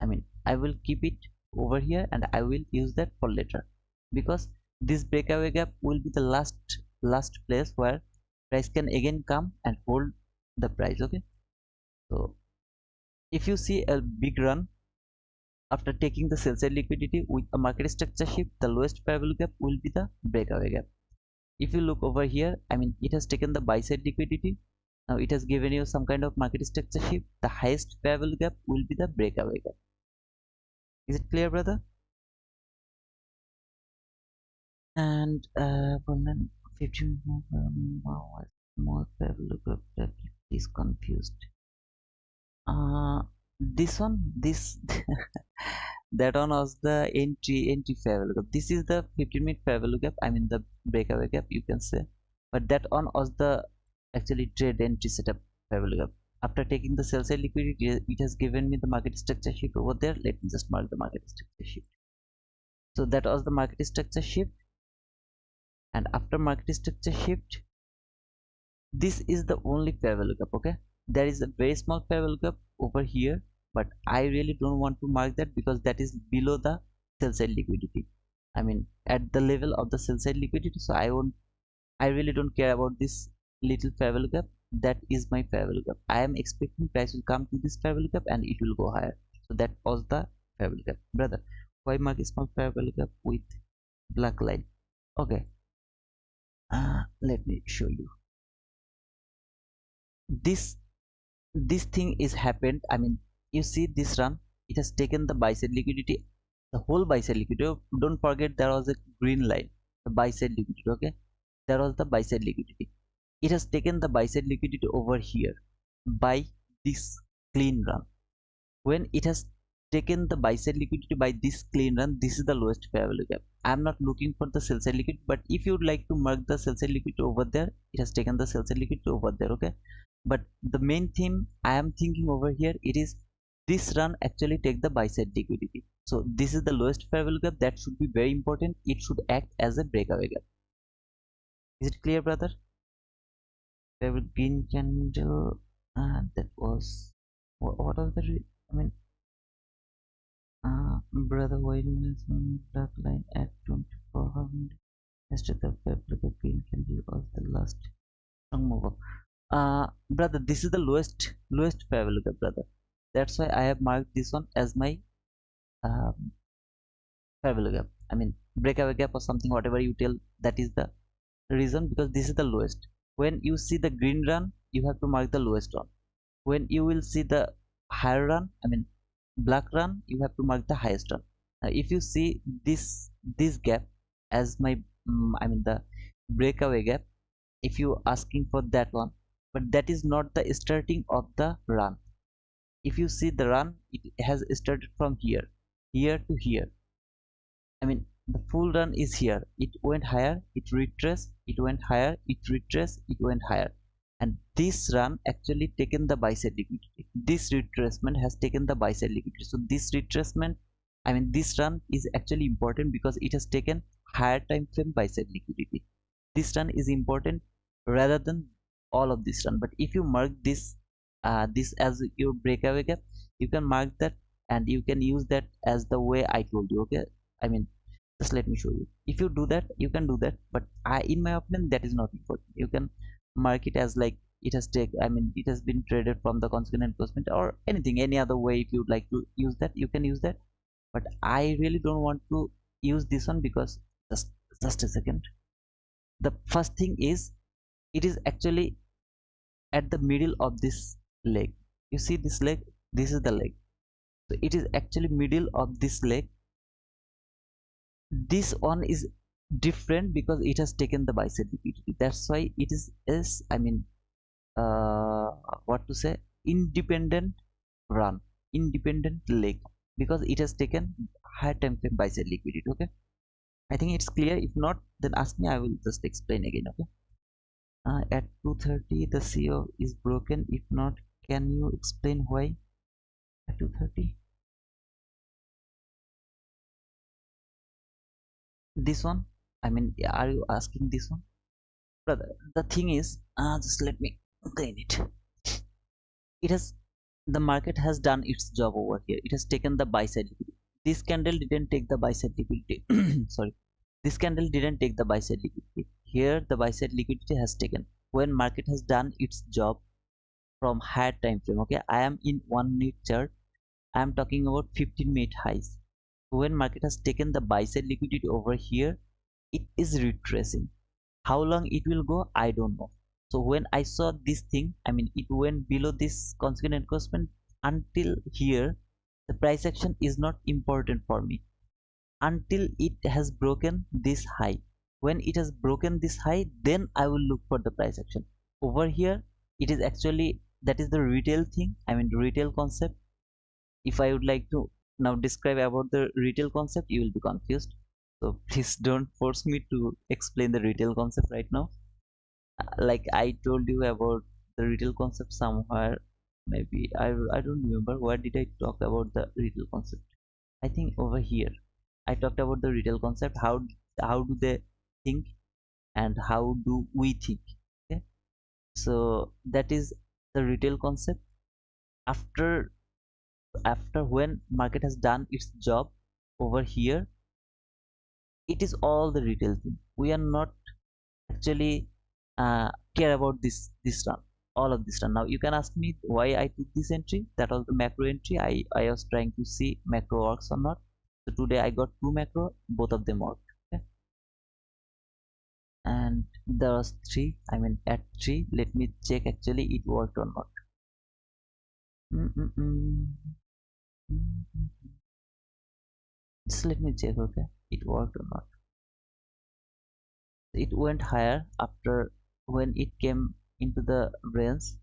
I mean, I will keep it over here and I will use that for later, because this breakaway gap will be the last place where price can again come and hold the price, okay. So if you see a big run after taking the sell side liquidity with a market structure shift, the lowest fair value gap will be the breakaway gap. If you look over here, I mean, it has taken the buy side liquidity. Now it has given you some kind of market structure shift. The highest fair value gap will be the breakaway gap. Is it clear, brother? And woman 15 more look up is confused. uh this one, this that one was the entry fair value gap. This is the 15-minute fair value gap, I mean the breakaway gap you can say, but that one was the actually trade entry setup fair value gap. After taking the sell side liquidity, it has given me the market structure shift over there. Let me just mark the market structure shift. So that was the market structure shift, and after market structure shift, this is the only fair value gap, okay. There is a very small fair value gap over here, but I really don't want to mark that because that is below the sell side liquidity, I mean at the level of the sell side liquidity. So I really don't care about this little fair value gap. That is my fair value gap. I am expecting price will come to this fair value gap and it will go higher. So that was the fair value gap, brother. Why mark a small fair value gap with black line? Okay, let me show you. This thing is happened, I mean, you see this run, it has taken the buy side liquidity, the whole buy side liquidity. Don't forget there was a green line, the buy side liquidity, okay. There was the buy side liquidity. It has taken the buy side liquidity over here by this clean run. When it has taken the buy side liquidity by this clean run, this is the lowest fair value gap. I am not looking for the sell side liquidity, but if you would like to mark the sell side liquidity over there, it has taken the sell side liquidity over there, okay. But the main theme I am thinking over here, it is this run actually take the buy side liquidity. So this is the lowest fair value gap. That should be very important. It should act as a breakaway gap. Is it clear, brother? There will green candle, and that was what was the I mean, brother, wildness on black line at 2400. Yesterday the fair green candle was the last strong move up. Brother, this is the lowest fair value gap, brother. That's why I have marked this one as my um, fair value gap. I mean breakaway gap or something, whatever you tell. That is the reason, because this is the lowest. When you see the green run, you have to mark the lowest one. When you will see the higher run, I mean black run, you have to mark the highest run. Now if you see this gap as my I mean the breakaway gap, if you asking for that one, but that is not the starting of the run. If you see the run, it has started from here to here. I mean the full run is here. It went higher, it retraced, it went higher, it retraced, it went higher. And this run actually taken the buy side liquidity. This retracement has taken the buy side liquidity. So this retracement, I mean this run is actually important because it has taken higher time frame buy side liquidity. This run is important rather than all of this run. But if you mark this as your breakaway gap, you can mark that and you can use that as the way I told you, okay. I mean just let me show you. If you do that, you can do that, but in my opinion that is not important. You can mark it as like it has it has been traded from the consequent enforcement or anything, any other way. If you'd like to use that, you can use that, but I really don't want to use this one because just a second. The first thing is, it is actually at the middle of this leg. You see this leg, this is the leg, so it is actually middle of this leg. This one is different because it has taken the bicep liquidity. That's why it is uh, what to say, independent run, independent leg, because it has taken higher time frame bicep liquidity. Okay, I think it's clear. If not, then ask me, I will just explain again. Okay, at 2:30 the CO is broken. If not, can you explain why at 2:30? This one, are you asking this one? Brother, the thing is, just let me clean it. It has, the market has done its job over here. It has taken the buy side liquidity. This candle didn't take the buy side liquidity. Sorry, this candle didn't take the buy side liquidity. Here the buy side liquidity has taken when market has done its job from higher time frame. Okay, I am in 1 minute chart. I am talking about 15-minute highs. When market has taken the buy side liquidity over here, it is retracing. How long it will go, I don't know. So when I saw this thing, it went below this consequent encroachment. Until here, the price action is not important for me until it has broken this high. When it has broken this high, then I will look for the price action. Over here, it is actually, that is the retail thing, retail concept. If I would like to now describe about the retail concept, you will be confused. So please don't force me to explain the retail concept right now. Like I told you about the retail concept somewhere, maybe I don't remember where did I talk about the retail concept. I think over here I talked about the retail concept, how do they think and how do we think. Okay, so that is the retail concept. After after when market has done its job over here, it is all the retail thing. We are not actually care about this run, all of this run. Now you can ask me why I took this entry. That was the macro entry. I was trying to see macro works or not. So today I got two macro, both of them worked. Okay, and there was three, at three, let me check actually it worked or not. Just let me check. Okay, it worked or not. It went higher after when it came into the range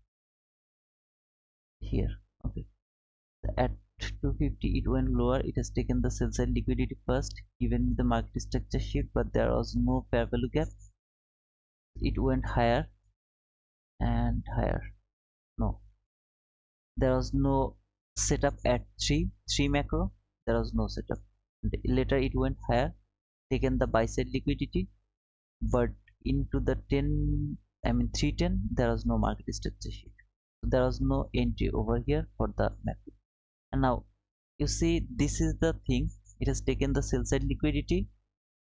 here. Okay, at 250 it went lower. It has taken the sell side liquidity first, given the market structure shift, but there was no fair value gap. It went higher and higher. No, there was no setup at 3 macro. There was no setup. Later it went higher, taken the buy side liquidity, but into the 10, 310, there was no market structure shift. So there was no entry over here for the macro. And now you see, this is the thing. It has taken the sell side liquidity.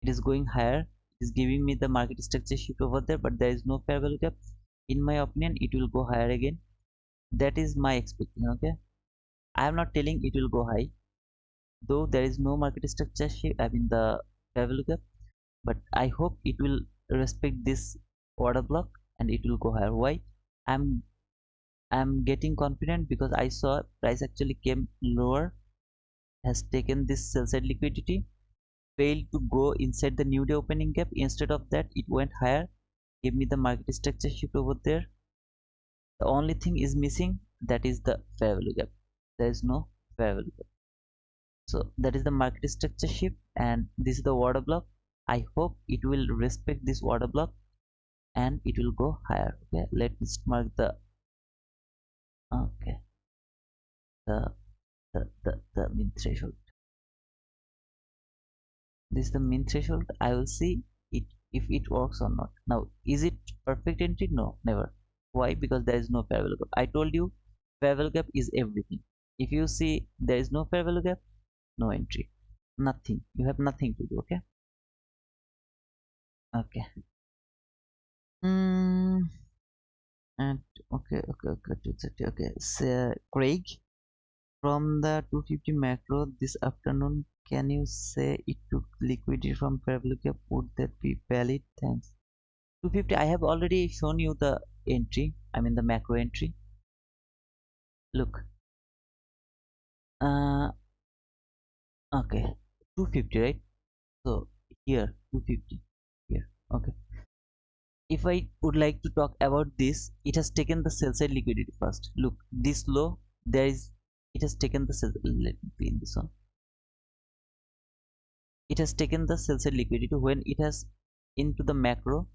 It is going higher. It is giving me the market structure shift over there, but there is no fair value gap. In my opinion, it will go higher again. That is my expectation. Okay, I am not telling it will go high, though there is no market structure shift, the fair value gap, but I hope it will respect this order block and it will go higher. Why? I'm I'm getting confident because I saw price actually came lower, has taken this sell side liquidity, failed to go inside the new day opening gap. Instead of that, it went higher, gave me the market structure shift over there. The only thing is missing, that is the fair value gap. There is no fair value gap. So that is the market structure shift, and this is the order block. I hope it will respect this order block and it will go higher. Okay, let's mark the, okay, the the mean threshold. This is the mean threshold. I will see it if it works or not. Now is it perfect entry? No, never. Why? Because there is no fair value gap. I told you fair value gap is everything. If you see there is no fair value gap, no entry, nothing. You have nothing to do. Okay, okay. Hmm. And okay, 230. Okay, so Craig, from the 250 macro this afternoon, can you say it took liquidity from parabolic gap? Would that be valid? Thanks. 250, I have already shown you the entry, I mean the macro entry. Look, uh, okay, 250, right? So here, 250, here, okay. If I would like to talk about this, it has taken the sell side liquidity first. Look, this low, there is, it has taken the sell, let me pin this one. It has taken the sell side liquidity when it has into the macro,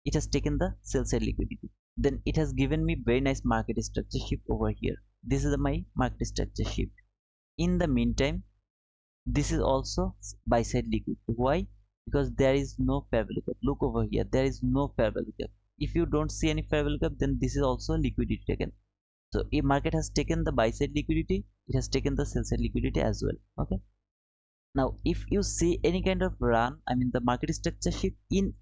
it has taken the sell side liquidity. Then it has given me very nice market structure shift over here. This is my market structure shift. In the meantime, this is also buy side liquidity. Why? Because there is no fair value gap. Look over here, there is no fair value gap. If you don't see any fair value gap, then this is also liquidity taken. So if market has taken the buy side liquidity, it has taken the sell side liquidity as well. Okay. Now, if you see any kind of run, I mean the market structure shift in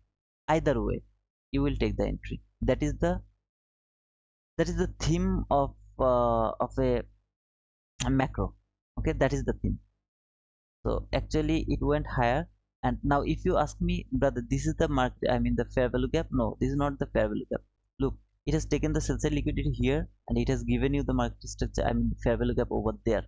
either way, you will take the entry. That is the theme of a macro. Okay, that is the theme. So actually, it went higher. And now, if you ask me, brother, this is the market, I mean the fair value gap. No, this is not the fair value gap. Look, it has taken the sell side liquidity here, and it has given you the market structure, I mean the fair value gap over there.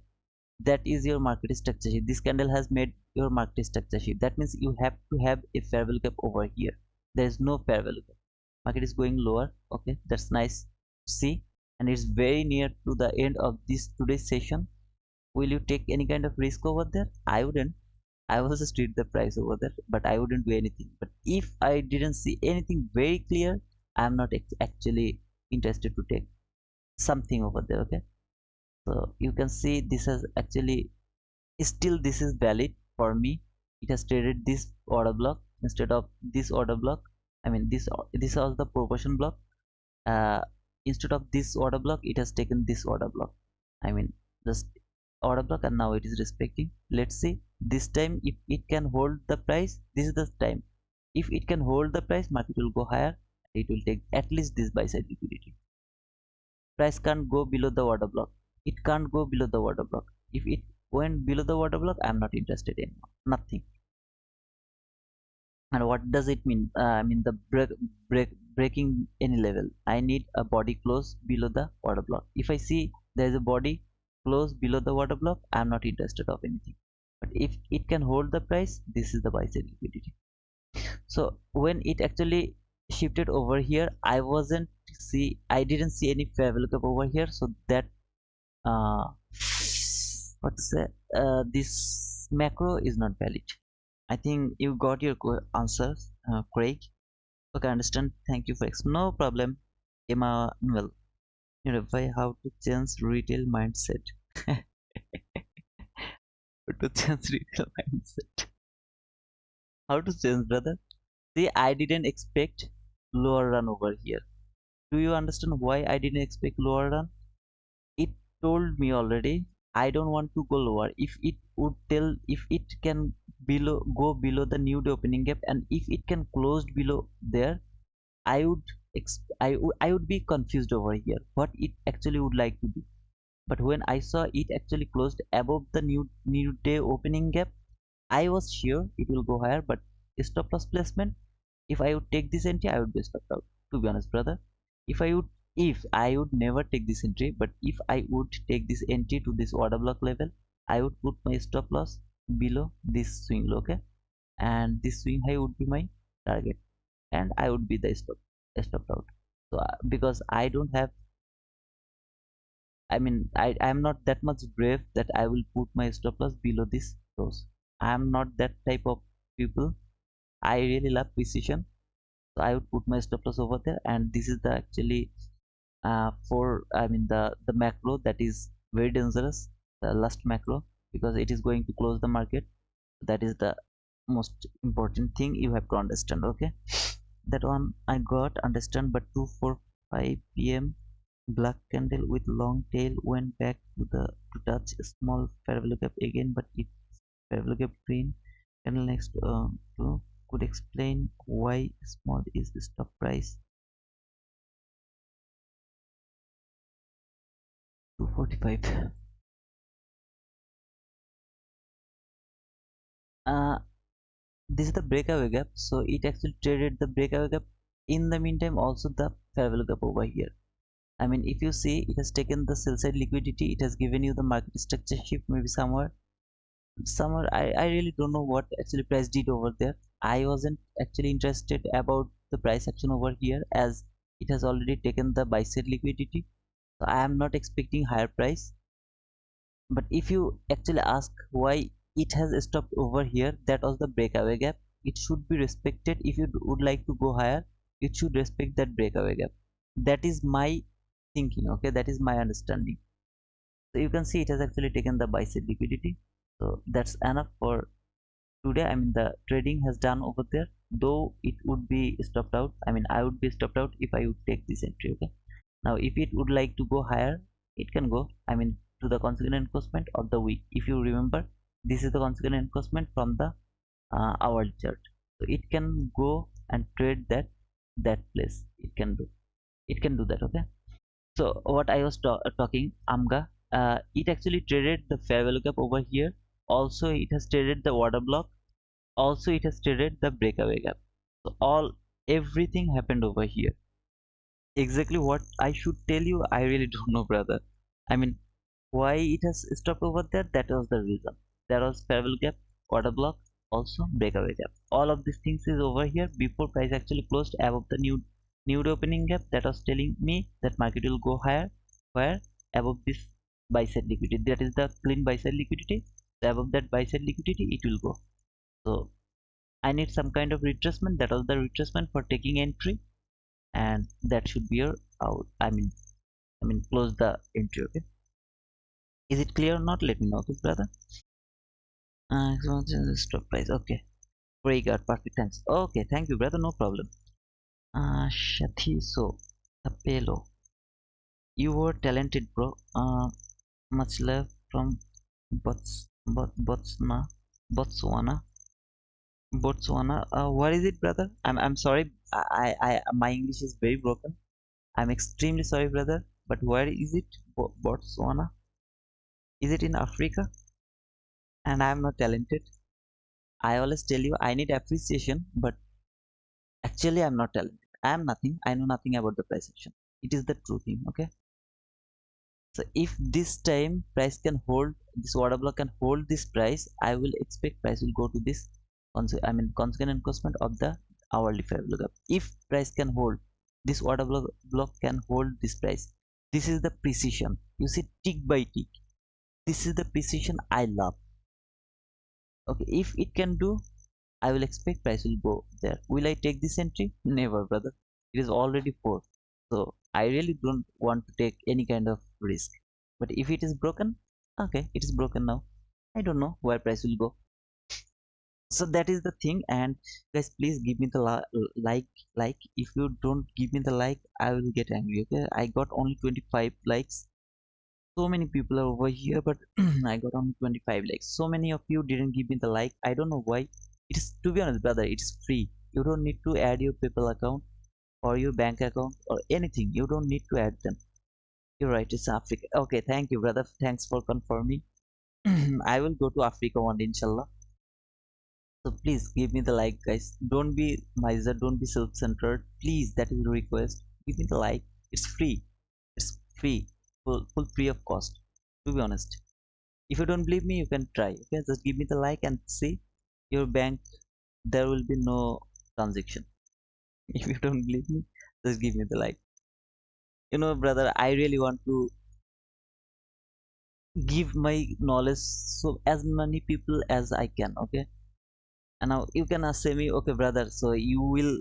That is your market structure sheet. This candle has made your market structure sheet. That means you have to have a fair value gap over here. There is no fair value gap. Market is going lower. Okay, that's nice to see, and it's very near to the end of this today's session. Will you take any kind of risk over there? I wouldn't. I was just read the price over there, but I wouldn't do anything. But if I didn't see anything very clear, I'm not actually interested to take something over there. Okay, so you can see this has actually still this is valid for me. It has traded this order block instead of this order block. I mean this was the proportion block. uh, Instead of this order block, it has taken this order block, I mean just order block, and now it is respecting. Let's see this time if it can hold the price. This is the time. If it can hold the price, market will go higher. It will take at least this buy side liquidity. Price can't go below the order block. It can't go below the order block. If it went below the order block, I'm not interested in nothing. And what does it mean? I mean the breaking any level, I need a body close below the order block. If I see there is a body close below the order block, I'm not interested of anything. But if it can hold the price, this is the buy side liquidity. So when it actually shifted over here, I didn't see any fair value gap over here. So that uh what to say, this macro is not valid. I think you got your answers, Craig. Okay, I understand. Thank you for no problem, Emmanuel. You know why how to change retail mindset? How to change retail mindset? How to change, brother? See, I didn't expect lower run over here. Do you understand why I didn't expect lower run? It told me already. I don't want to go lower. If it would tell, if it can go below the new day opening gap, and if it can close below there, I would I would be confused over here what it actually would like to do. But when I saw it actually closed above the new day opening gap, I was sure it will go higher. But stop loss placement, if I would take this entry, I would be stopped out. To be honest, brother, if I would if I would never take this entry, but if I would take this entry to this order block level, I would put my stop loss below this swing low, okay, and this swing high would be my target, and I would be the stopped out. So because I don't have, I mean I'm not that much brave that I will put my stop loss below this close. I'm not that type of people. I really love precision, so I would put my stop loss over there. And this is the actually for, I mean the macro that is very dangerous, the last macro, because it is going to close the market. That is the most important thing you have to understand. Okay, that one I got understand. But 2:45 p.m. black candle with long tail went back to touch a small fair value gap again, but it fair value gap green candle next to could explain why small is the stop price. 245. uh this is the breakaway gap, so it actually traded the breakaway gap. In the meantime also the fair value gap over here. I mean, if you see, it has taken the sell side liquidity, it has given you the market structure shift, maybe somewhere I really don't know what actually price did over there. I wasn't actually interested about the price action over here, as it has already taken the buy side liquidity, so I am not expecting higher price. But if you actually ask why it has stopped over here, that was the breakaway gap. It should be respected. If you would like to go higher, it should respect that breakaway gap. That is my thinking, okay, that is my understanding. So you can see it has actually taken the buy side liquidity, so that's enough for today. I mean, the trading has done over there, though it would be stopped out. I mean, I would be stopped out if I would take this entry. Okay, now if it would like to go higher, it can go, I mean, to the consequent encroachment of the week. If you remember, this is the consequent encroachment from the hourly chart, so it can go and trade that place. It can do that. Okay, so what I was talking, AMGA, it actually traded the fair value gap over here. Also it has traded the order block. Also it has traded the breakaway gap. So all everything happened over here. Exactly what I should tell you, I really don't know, brother. I mean, why it has stopped over there, that was the reason. There was fair value gap, order block, also breakaway gap. All of these things is over here before price actually closed above the new opening gap. That was telling me that market will go higher, where above this buy side liquidity, that is the clean buy side liquidity. So above that buy side liquidity it will go. So I need some kind of retracement. That was the retracement for taking entry, and that should be your out. I mean close the entry. Okay, is it clear or not? Let me know, okay, brother. Stop price. Okay, very good, perfect, thanks. Okay, thank you, brother, no problem. Shatiso Tapelo, you were talented, bro. Much love from Botswana. Botswana. Botswana. What is it, brother? I'm sorry. My English is very broken. I'm extremely sorry, brother. But where is it? Botswana? Is it in Africa? And I'm not talented. I always tell you I need appreciation, but actually I'm not talented. I am nothing. I know nothing about the price action. It is the true thing. Okay. So if this time price can hold, this order block can hold this price, I will expect price will go to this. Consequent encroachment of the hourly fair value gap. If price can hold, this order block can hold this price. This is the precision. You see, tick by tick. This is the precision I love. Okay, if it can do, I will expect price will go there. Will I take this entry? Never, brother. It is already 4. So I really don't want to take any kind of risk. But if it is broken, okay, it is broken now. I don't know where price will go. So that is the thing. And guys, please give me the like. If you don't give me the like, I will get angry. Okay, I got only 25 likes. So many people are over here, but I got only 25 likes. So many of you didn't give me the like. I don't know why. It is, to be honest, brother, it is free. You don't need to add your PayPal account or your bank account or anything. You don't need to add them. You're right, it's Africa. Okay, thank you, brother. Thanks for confirming. I will go to Africa one day, inshallah. So please give me the like, guys. Don't be miser, don't be self-centered, please. That is a request. Give me the like. It's free. It's free. Full free of cost, to be honest. If you don't believe me, you can try. Okay, just give me the like and see your bank. There will be no transaction. If you don't believe me, just give me the like. Brother, I really want to give my knowledge so as many people as I can. Okay, and now you can say me, okay, brother, so you will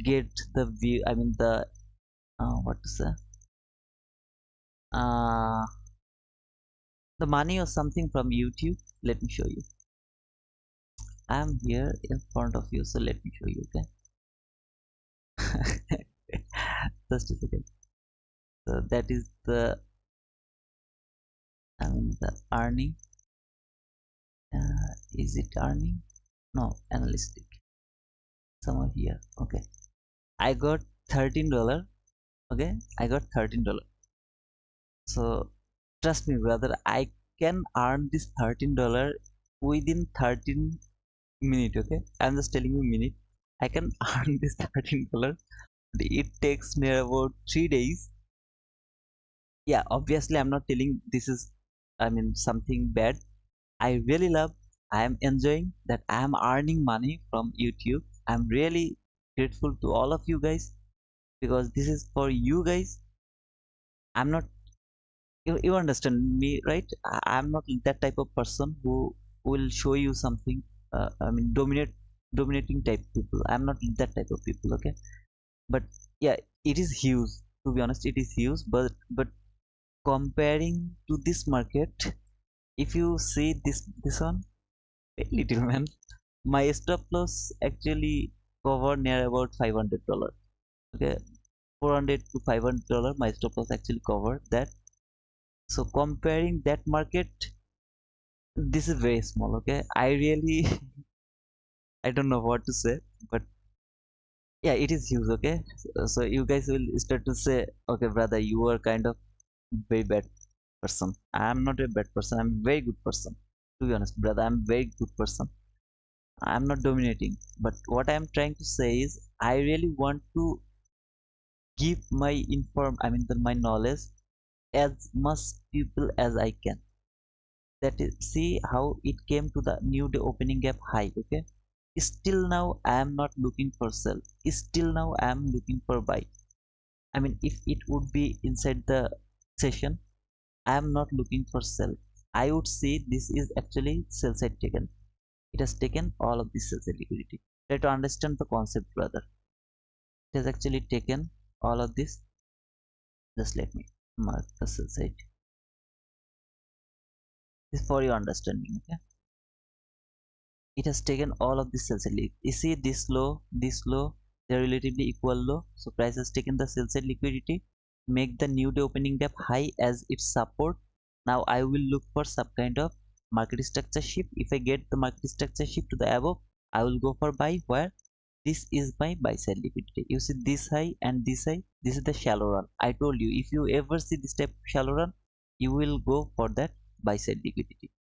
get the view. I mean the what to say, uh the money or something from YouTube. Let me show you. I'm here in front of you, so let me show you. Okay. Just a second. So that is the, I mean, the earning. Is it earning? No, analytic. Somewhere here. Okay, I got $13. Okay, I got $13. So Trust me, brother, I can earn this $13 within 13 minutes. Okay, I'm just telling you minute. I can earn this $13. It takes me about 3 days. Yeah, obviously, I'm not telling this is, I mean, something bad. I really love, I am enjoying that I am earning money from YouTube. I'm really grateful to all of you guys because this is for you guys. I'm not, you understand me, right? I'm not that type of person who will show you something. I mean, dominating type people. I'm not that type of people, okay? But yeah, it is huge. To be honest, it is huge. But comparing to this market, if you see this one, very little man. My stop loss actually cover near about $500. Okay, 400 to $500. My stop loss actually cover that. So comparing that market, this is very small. Okay, I really I don't know what to say, but yeah, it is huge. Okay, so you guys will start to say, okay, brother, you are kind of very bad person. I'm not a bad person. I'm a very good person. To be honest, brother, I'm very good person. I'm not dominating, but what I'm trying to say is I really want to give my knowledge as much people as I can. That is, see how it came to the new day opening gap high. Okay, still now I am not looking for sell, still now I am looking for buy. I mean, if it would be inside the session, I am not looking for sell. I would say this is actually sell side taken. It has taken all of this sell side liquidity. Try to understand the concept, brother. It has actually taken all of this. Just let me mark the sell side. This is for your understanding. Okay, it has taken all of this sell side. You see this low, they're relatively equal low. So price has taken the sell side liquidity, make the new day opening gap high as its support. Now I will look for some kind of market structure shift. If I get the market structure shift to the above, I will go for buy. Where this is my buy side liquidity. You see this high and this high. This is the shallow run. I told you, if you ever see this type of shallow run, you will go for that buy side liquidity.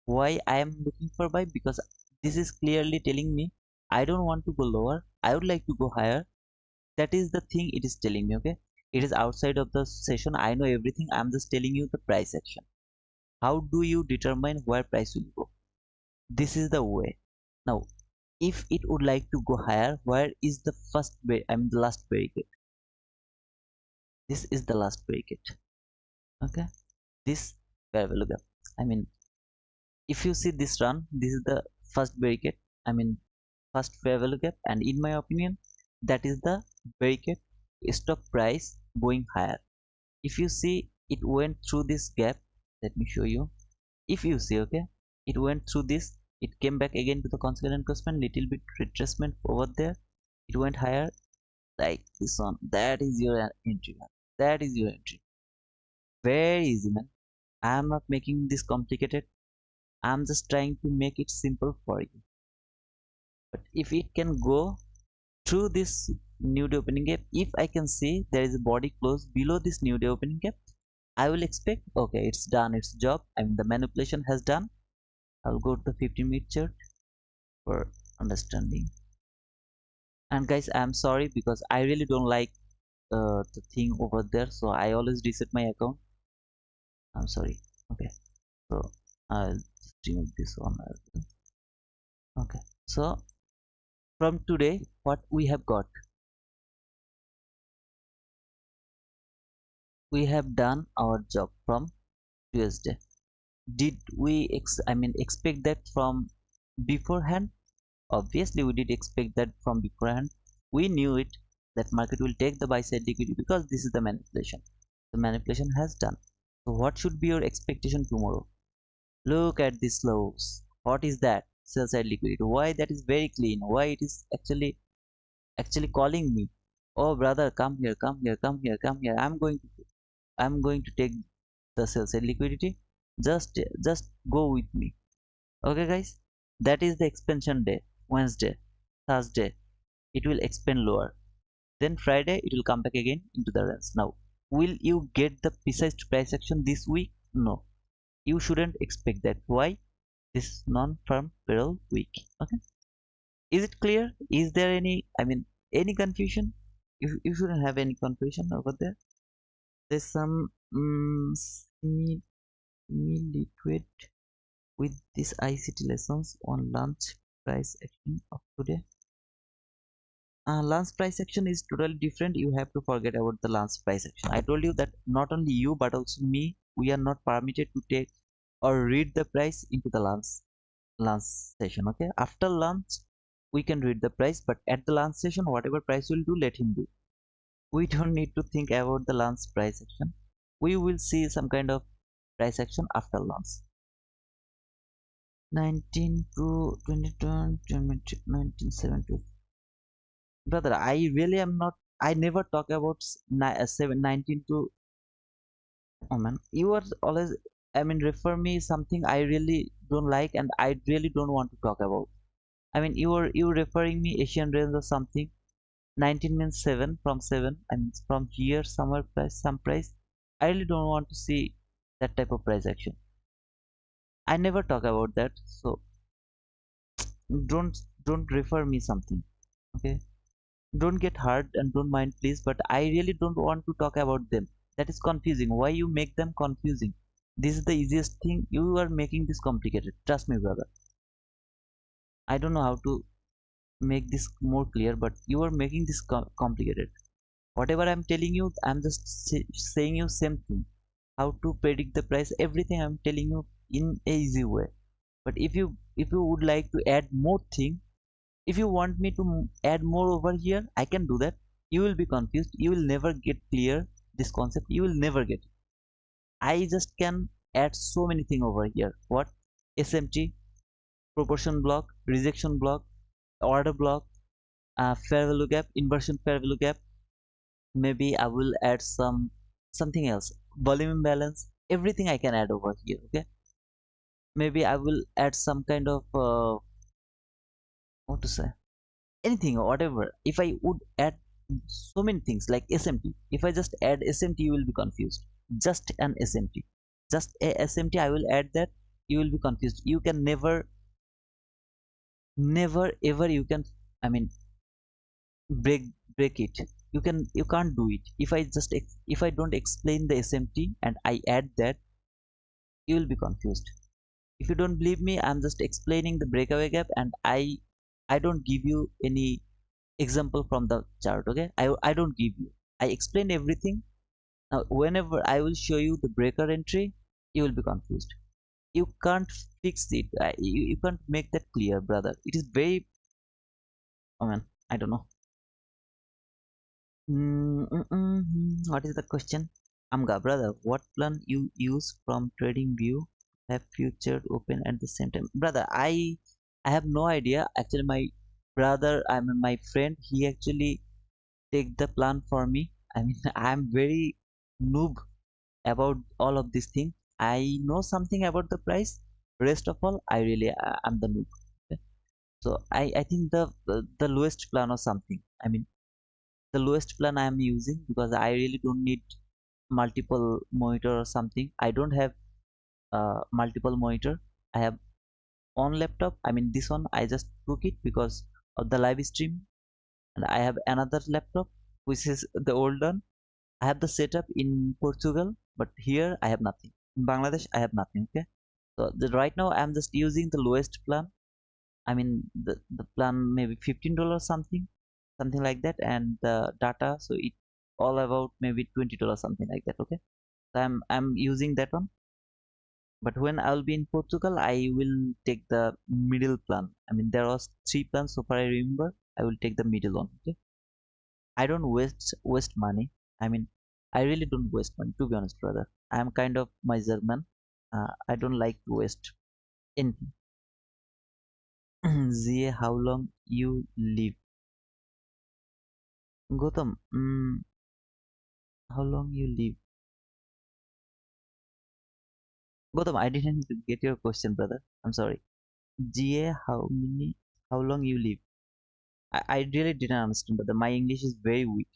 Why I am looking for buy? Because this is clearly telling me I don't want to go lower, I would like to go higher. That is the thing it is telling me. Okay, it is outside of the session, I know everything, I'm just telling you the price action. How do you determine where price will go? This is the way. Now if it would like to go higher, where is the the last barricade? This is the last barricade. Okay, this where will go? I mean, if you see this run, this is the first barricade. I mean, first fair value gap, and in my opinion, that is the barricade. Stock price going higher. If you see, it went through this gap. Let me show you. If you see, okay, it went through this, it came back again to the consequent encroachment, little bit retracement over there, it went higher like this one. That is your entry, man. That is your entry. Very easy, man. I am not making this complicated. I'm just trying to make it simple for you. But if it can go through this new day opening gap, if I can see there is a body close below this new day opening gap, I will expect, okay, it's done its job. I mean, the manipulation has done. I'll go to the 15-minute chart for understanding. And guys, I'm sorry because I really don't like the thing over there, so I always reset my account. I'm sorry. Okay, so I'll just remove this one as well. Okay, so from today, what we have got, we have done our job from Tuesday. Did we expect that from beforehand? Obviously we did expect that from beforehand. We knew it, that market will take the buy side liquidity because this is the manipulation. The manipulation has done. So what should be your expectation tomorrow? Look at these lows. What is that? Sell side liquidity. Why that is very clean? Why it is actually calling me? Oh brother, come here, come here, come here, come here. I'm going to take the sell side liquidity. Just go with me. Okay guys, that is the expansion day. Wednesday, Thursday, it will expand lower. Then Friday, it will come back again into the range. Now, will you get the precise price action this week? No, you shouldn't expect that. Why? This non-farm payroll week. Okay, is it clear? Is there any, I mean, any confusion? You shouldn't have any confusion over there. There's some similitude with these ICT lessons on lunch price action of today. Lunch price action is totally different. You have to forget about the lunch price action. I told you that not only you but also me, we are not permitted to take or read the price into the lunch session. Okay, after lunch we can read the price, but at the lunch session whatever price will do, let him do. We don't need to think about the lunch price action. We will see some kind of price action after lunch. 19 to 22 1970. Brother, I really am not, I never talk about 19 to, oh man, you are always, I mean, refer me something I really don't like and I really don't want to talk about. I mean, you referring me Asian range or something. 19 means 7, from 7 and from here somewhere price, some price. I really don't want to see that type of price action. I never talk about that, so don't refer me something. Okay, don't get hurt and don't mind please, but I really don't want to talk about them. That is confusing. Why you make them confusing? This is the easiest thing. You are making this complicated, trust me brother. I don't know how to make this more clear, but you are making this complicated. Whatever I'm telling you, I'm just saying you same thing. How to predict the price, everything I'm telling you in a easy way. But if you would like to add more thing, if you want me to add more over here, I can do that. You will be confused, you will never get clear this concept, you will never get it. I just can add so many things over here. What? SMT, proportion block, rejection block, order block, fair value gap, inversion fair value gap. Maybe I will add something else, volume imbalance, everything I can add over here. Okay, maybe I will add some kind of what to say, anything or whatever. If I would add so many things like SMT, if I just add SMT, you will be confused. Just an SMT, just a SMT, I will add that, you will be confused. You can never ever you can, I mean, break break it. You can't do it. If I just if I don't explain the SMT and I add that, you will be confused. If you don't believe me, I'm just explaining the breakaway gap, and I don't give you any example from the chart. Okay, I don't give you, I explain everything. Now whenever I will show you the breaker entry, you will be confused. You can't fix it. You can't make that clear brother. It is very, I mean, I don't know. What is the question? Amga, brother, what plan you use from trading view have future open at the same time? Brother, I have no idea. Actually, my brother, I mean my friend, he actually take the plan for me. I mean, I'm very noob about all of these things. I know something about the price. Rest of all, I really I'm the noob. Okay? So I think the lowest plan or something. I mean, the lowest plan I am using because I really don't need multiple monitor or something. I don't have multiple monitor. I have one laptop. I mean this one I just took it because of the live stream, and I have another laptop which is the old one. I have the setup in Portugal, but here I have nothing. In Bangladesh I have nothing. Okay, so right now I'm just using the lowest plan. I mean the plan maybe $15 something, something like that, and the data, so it all about maybe $20 something like that. Okay, so I'm using that one. But when I'll be in Portugal, I will take the middle plan. I mean there was three plans so far I remember. I will take the middle one. Okay, I don't waste money. I mean, I really don't waste money, to be honest brother. I am kind of miser man. I don't like to waste anything. Zia, how long you live? Gotham, how long you live? Gotham, I didn't get your question, brother. I'm sorry. GA, how long you live? I really didn't understand, brother. My English is very weak.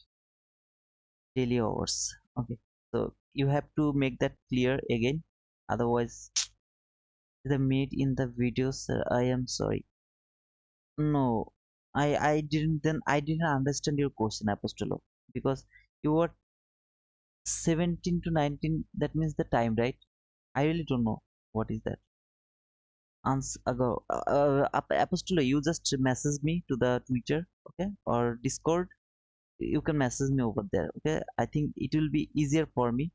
Daily hours. Okay. So you have to make that clear again. Otherwise the made in the video, sir. I am sorry. No, I didn't understand your question, Apostolo, because you were 17 to 19. That means the time, right? I really don't know what is that. Answer ago, Apostolo, you just message me to the Twitter, okay, or Discord. You can message me over there, okay. I think it will be easier for me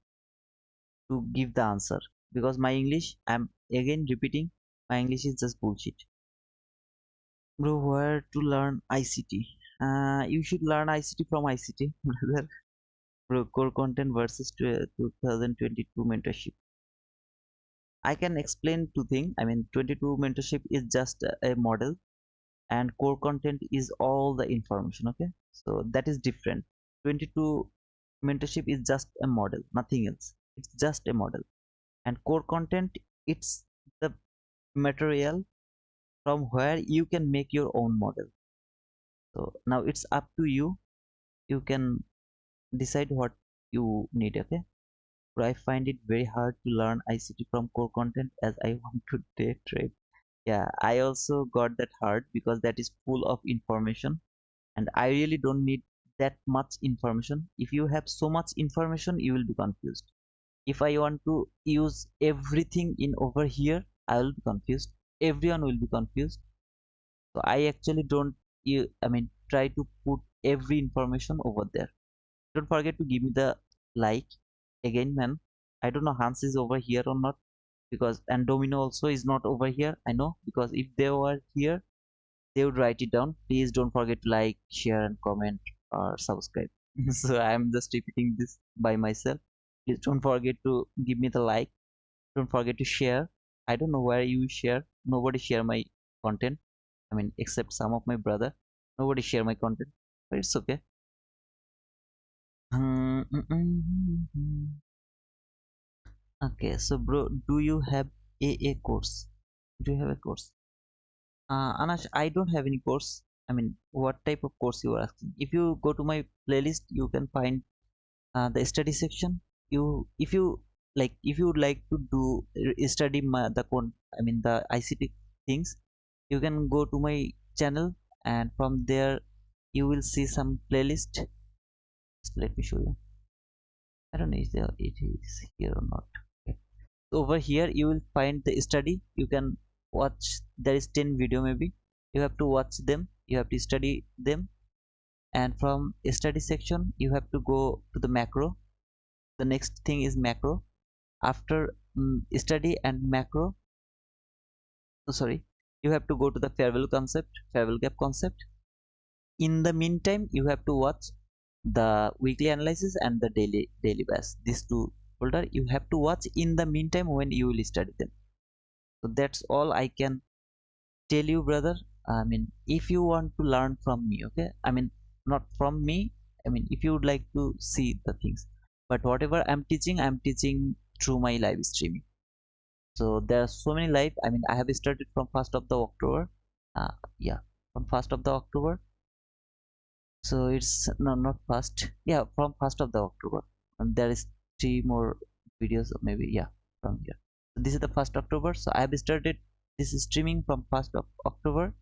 to give the answer because my English, I'm again repeating, my English is just bullshit. Bro, where to learn ICT? You should learn ICT from ICT, brother. Bro, core content versus 2022 mentorship. I can explain two things. I mean, 22 mentorship is just a model, and core content is all the information. Okay, so that is different. 22 mentorship is just a model, nothing else. It's just a model, and core content, it's the material from where you can make your own model. So now it's up to you. You can decide what you need. Okay, but I find it very hard to learn ICT from core content as I want to day trade. Yeah, I also got that hard because that is full of information, and I really don't need that much information. If you have so much information, you will be confused. If I want to use everything in over here, I will be confused. Everyone will be confused. So I actually don't I mean try to put every information over there. Don't forget to give me the like again, man. I don't know Hans is over here or not, because and Domino also is not over here. I know, because if they were here, they would write it down. Please don't forget to like, share, and comment or subscribe. So I'm just repeating this by myself. Please don't forget to give me the like. Don't forget to share. I don't know where you share. Nobody share my content. I mean, except some of my brother. Nobody share my content, but it's okay. Okay, so bro, do you have a course? Do you have a course? Anash, I don't have any course. I mean, what type of course you are asking? If you go to my playlist, you can find the study section. If you like, if you would like to do study I mean the ICT things, you can go to my channel, and from there you will see some playlist. Let me show you. I don't know if it is here or not. Okay. So over here you will find the study. You can watch. There is 10 video maybe. You have to watch them. You have to study them, and from study section you have to go to the macro. The next thing is macro. After study and macro, so sorry, you have to go to the fair value concept, fair value gap concept. In the meantime, you have to watch the weekly analysis and the daily bash. These two folder you have to watch in the meantime when you will study them. So that's all I can tell you, brother. I mean, if you want to learn from me, okay, I mean not from me, I mean if you would like to see the things, but whatever I'm teaching through my live streaming. So there are so many live. I mean, I have started from 1st of the October. Yeah, from 1st of the October. So it's no, not first. Yeah, from 1st of the October, and there is 3 more videos, maybe. Yeah, from here. So this is the 1st October. So I have started this streaming from 1st of October,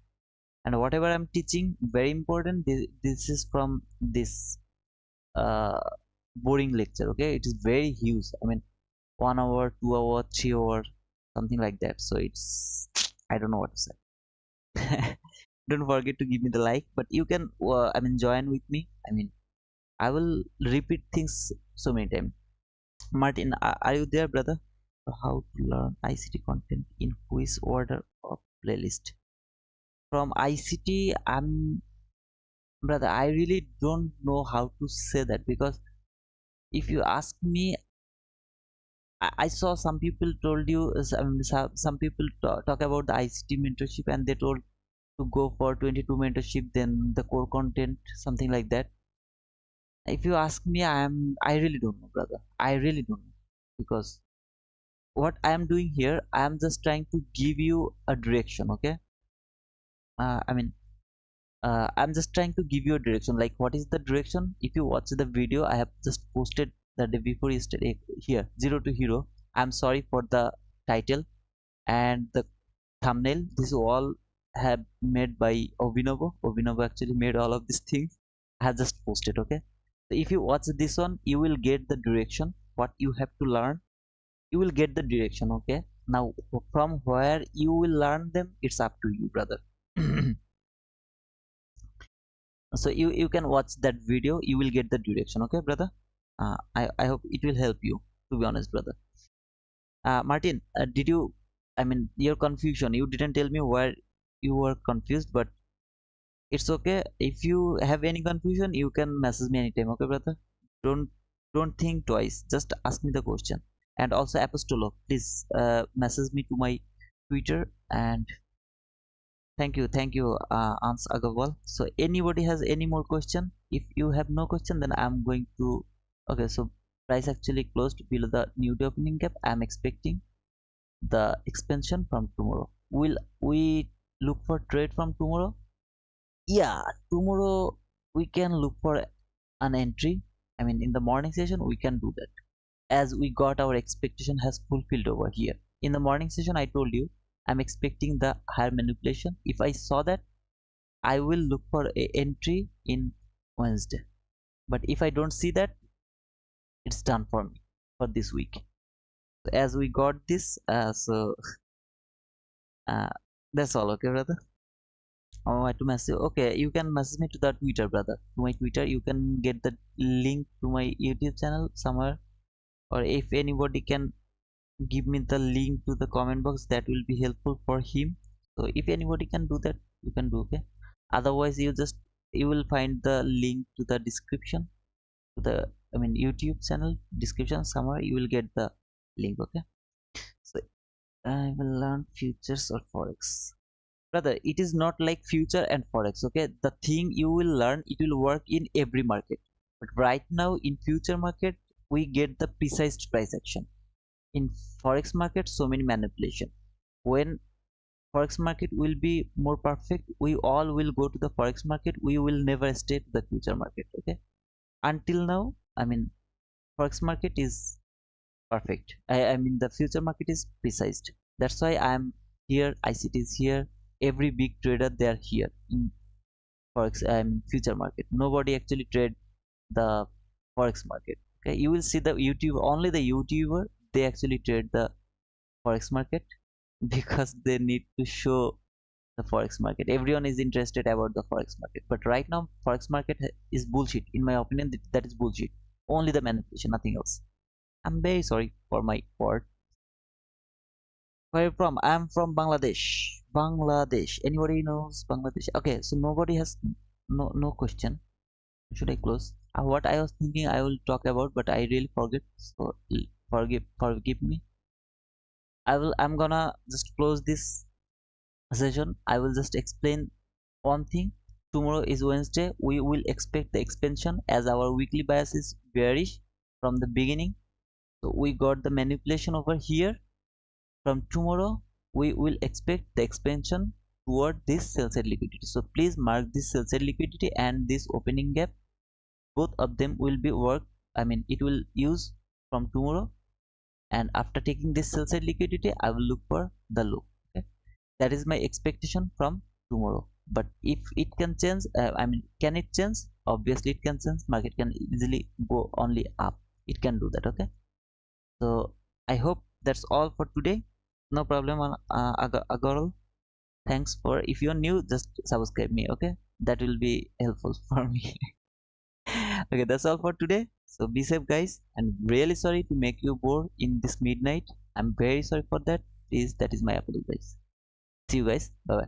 and whatever I'm teaching, very important. This is from this uh boring lecture. Okay, it is very huge. I mean, 1 hour, 2 hour, 3 hour, something like that. So it's I don't know what to say. Don't forget to give me the like, but you can I mean join with me. I mean, I will repeat things so many times. Martin, are you there, brother? How to learn ICT content in which order of playlist? From ICT, I'm brother. I really don't know how to say that, because if you ask me, I saw some people told you some people talk about the ICT mentorship, and they told to go for 22 mentorship, then the core content, something like that. If you ask me, I really don't know, brother. I really don't know, because what I am doing here, I am just trying to give you a direction. Okay, I mean, I'm just trying to give you a direction. Like, what is the direction? If you watch the video, I have just posted the day before yesterday here, zero to hero. I'm sorry for the title and the thumbnail, this all have made by Obinabo actually made all of these things. I have just posted. Okay, so if you watch this one, you will get the direction what you have to learn. You will get the direction. Okay, now from where you will learn them, it's up to you, brother. So you can watch that video, you will get the direction. Okay, brother. I hope it will help you, to be honest, brother. Martin, did you, I mean, your confusion, you didn't tell me where you were confused, but it's okay. If you have any confusion, you can message me anytime. Okay, brother. don't don't think twice, just ask me the question. And also Apostolo, please message me to my Twitter. And thank you, Ans Agarwal. So anybody has any more question? If you have no question, then I'm going to, okay, so price actually closed below the new day opening gap. I'm expecting the expansion from tomorrow. Will we look for trade from tomorrow? Yeah, tomorrow we can look for an entry. I mean, in the morning session we can do that, as we got our expectation has fulfilled over here. In the morning session I told you I'm expecting the higher manipulation. If I saw that, I will look for a entry in Wednesday. But if I don't see that, it's done for me for this week. So as we got this, uh, that's all. Okay, brother. Oh, to message. Okay, you can message me to the Twitter, brother. To my Twitter, you can get the link to my YouTube channel somewhere. Or if anybody can give me the link to the comment box, that will be helpful for him. So if anybody can do that, you can do. Okay. Otherwise, you will find the link to the description to the, I mean, YouTube channel description somewhere. You will get the link. Okay. So I will learn futures or forex. Brother, it is not like future and forex. Okay, the thing you will learn, it will work in every market. But right now in future market, we get the precise price action. In forex market, so many manipulation. When forex market will be more perfect, we all will go to the forex market. We will never stay to the future market. Okay, until now, I mean, forex market is perfect. I mean, the future market is precise. That's why I'm here. ICT is here. Every big trader, they are here in forex, I mean, future market. Nobody actually trade the forex market. Okay, you will see the YouTube, only the YouTuber, they actually trade the forex market because they need to show the forex market. Everyone is interested about the forex market, but right now forex market is bullshit. In my opinion, that is bullshit. Only the manipulation, nothing else. I'm very sorry for my word. Where are you from? I'm from Bangladesh. Bangladesh. Anybody knows Bangladesh? Okay, so nobody has no question. Should I close? What I was thinking I will talk about, but I really forget. So forgive me. I'm gonna just close this session. I will just explain one thing. Tomorrow is Wednesday. We will expect the expansion as our weekly bias is bearish from the beginning. So we got the manipulation over here. From tomorrow, we will expect the expansion toward this sell side liquidity. So please mark this sell side liquidity and this opening gap. Both of them will be work. I mean, it will use from tomorrow. And after taking this sell side liquidity, I will look for the low. Okay, that is my expectation from tomorrow. But if it can change, I mean, can it change? Obviously, it can change. Market can easily go only up. It can do that. Okay. So I hope that's all for today. No problem on Agorol. Thanks for, if you're new, just subscribe me. Okay, that will be helpful for me. Okay, that's all for today. So be safe, guys, and really sorry to make you bored in this midnight. I'm very sorry for that. Please, that is my apologies. See you guys. Bye bye.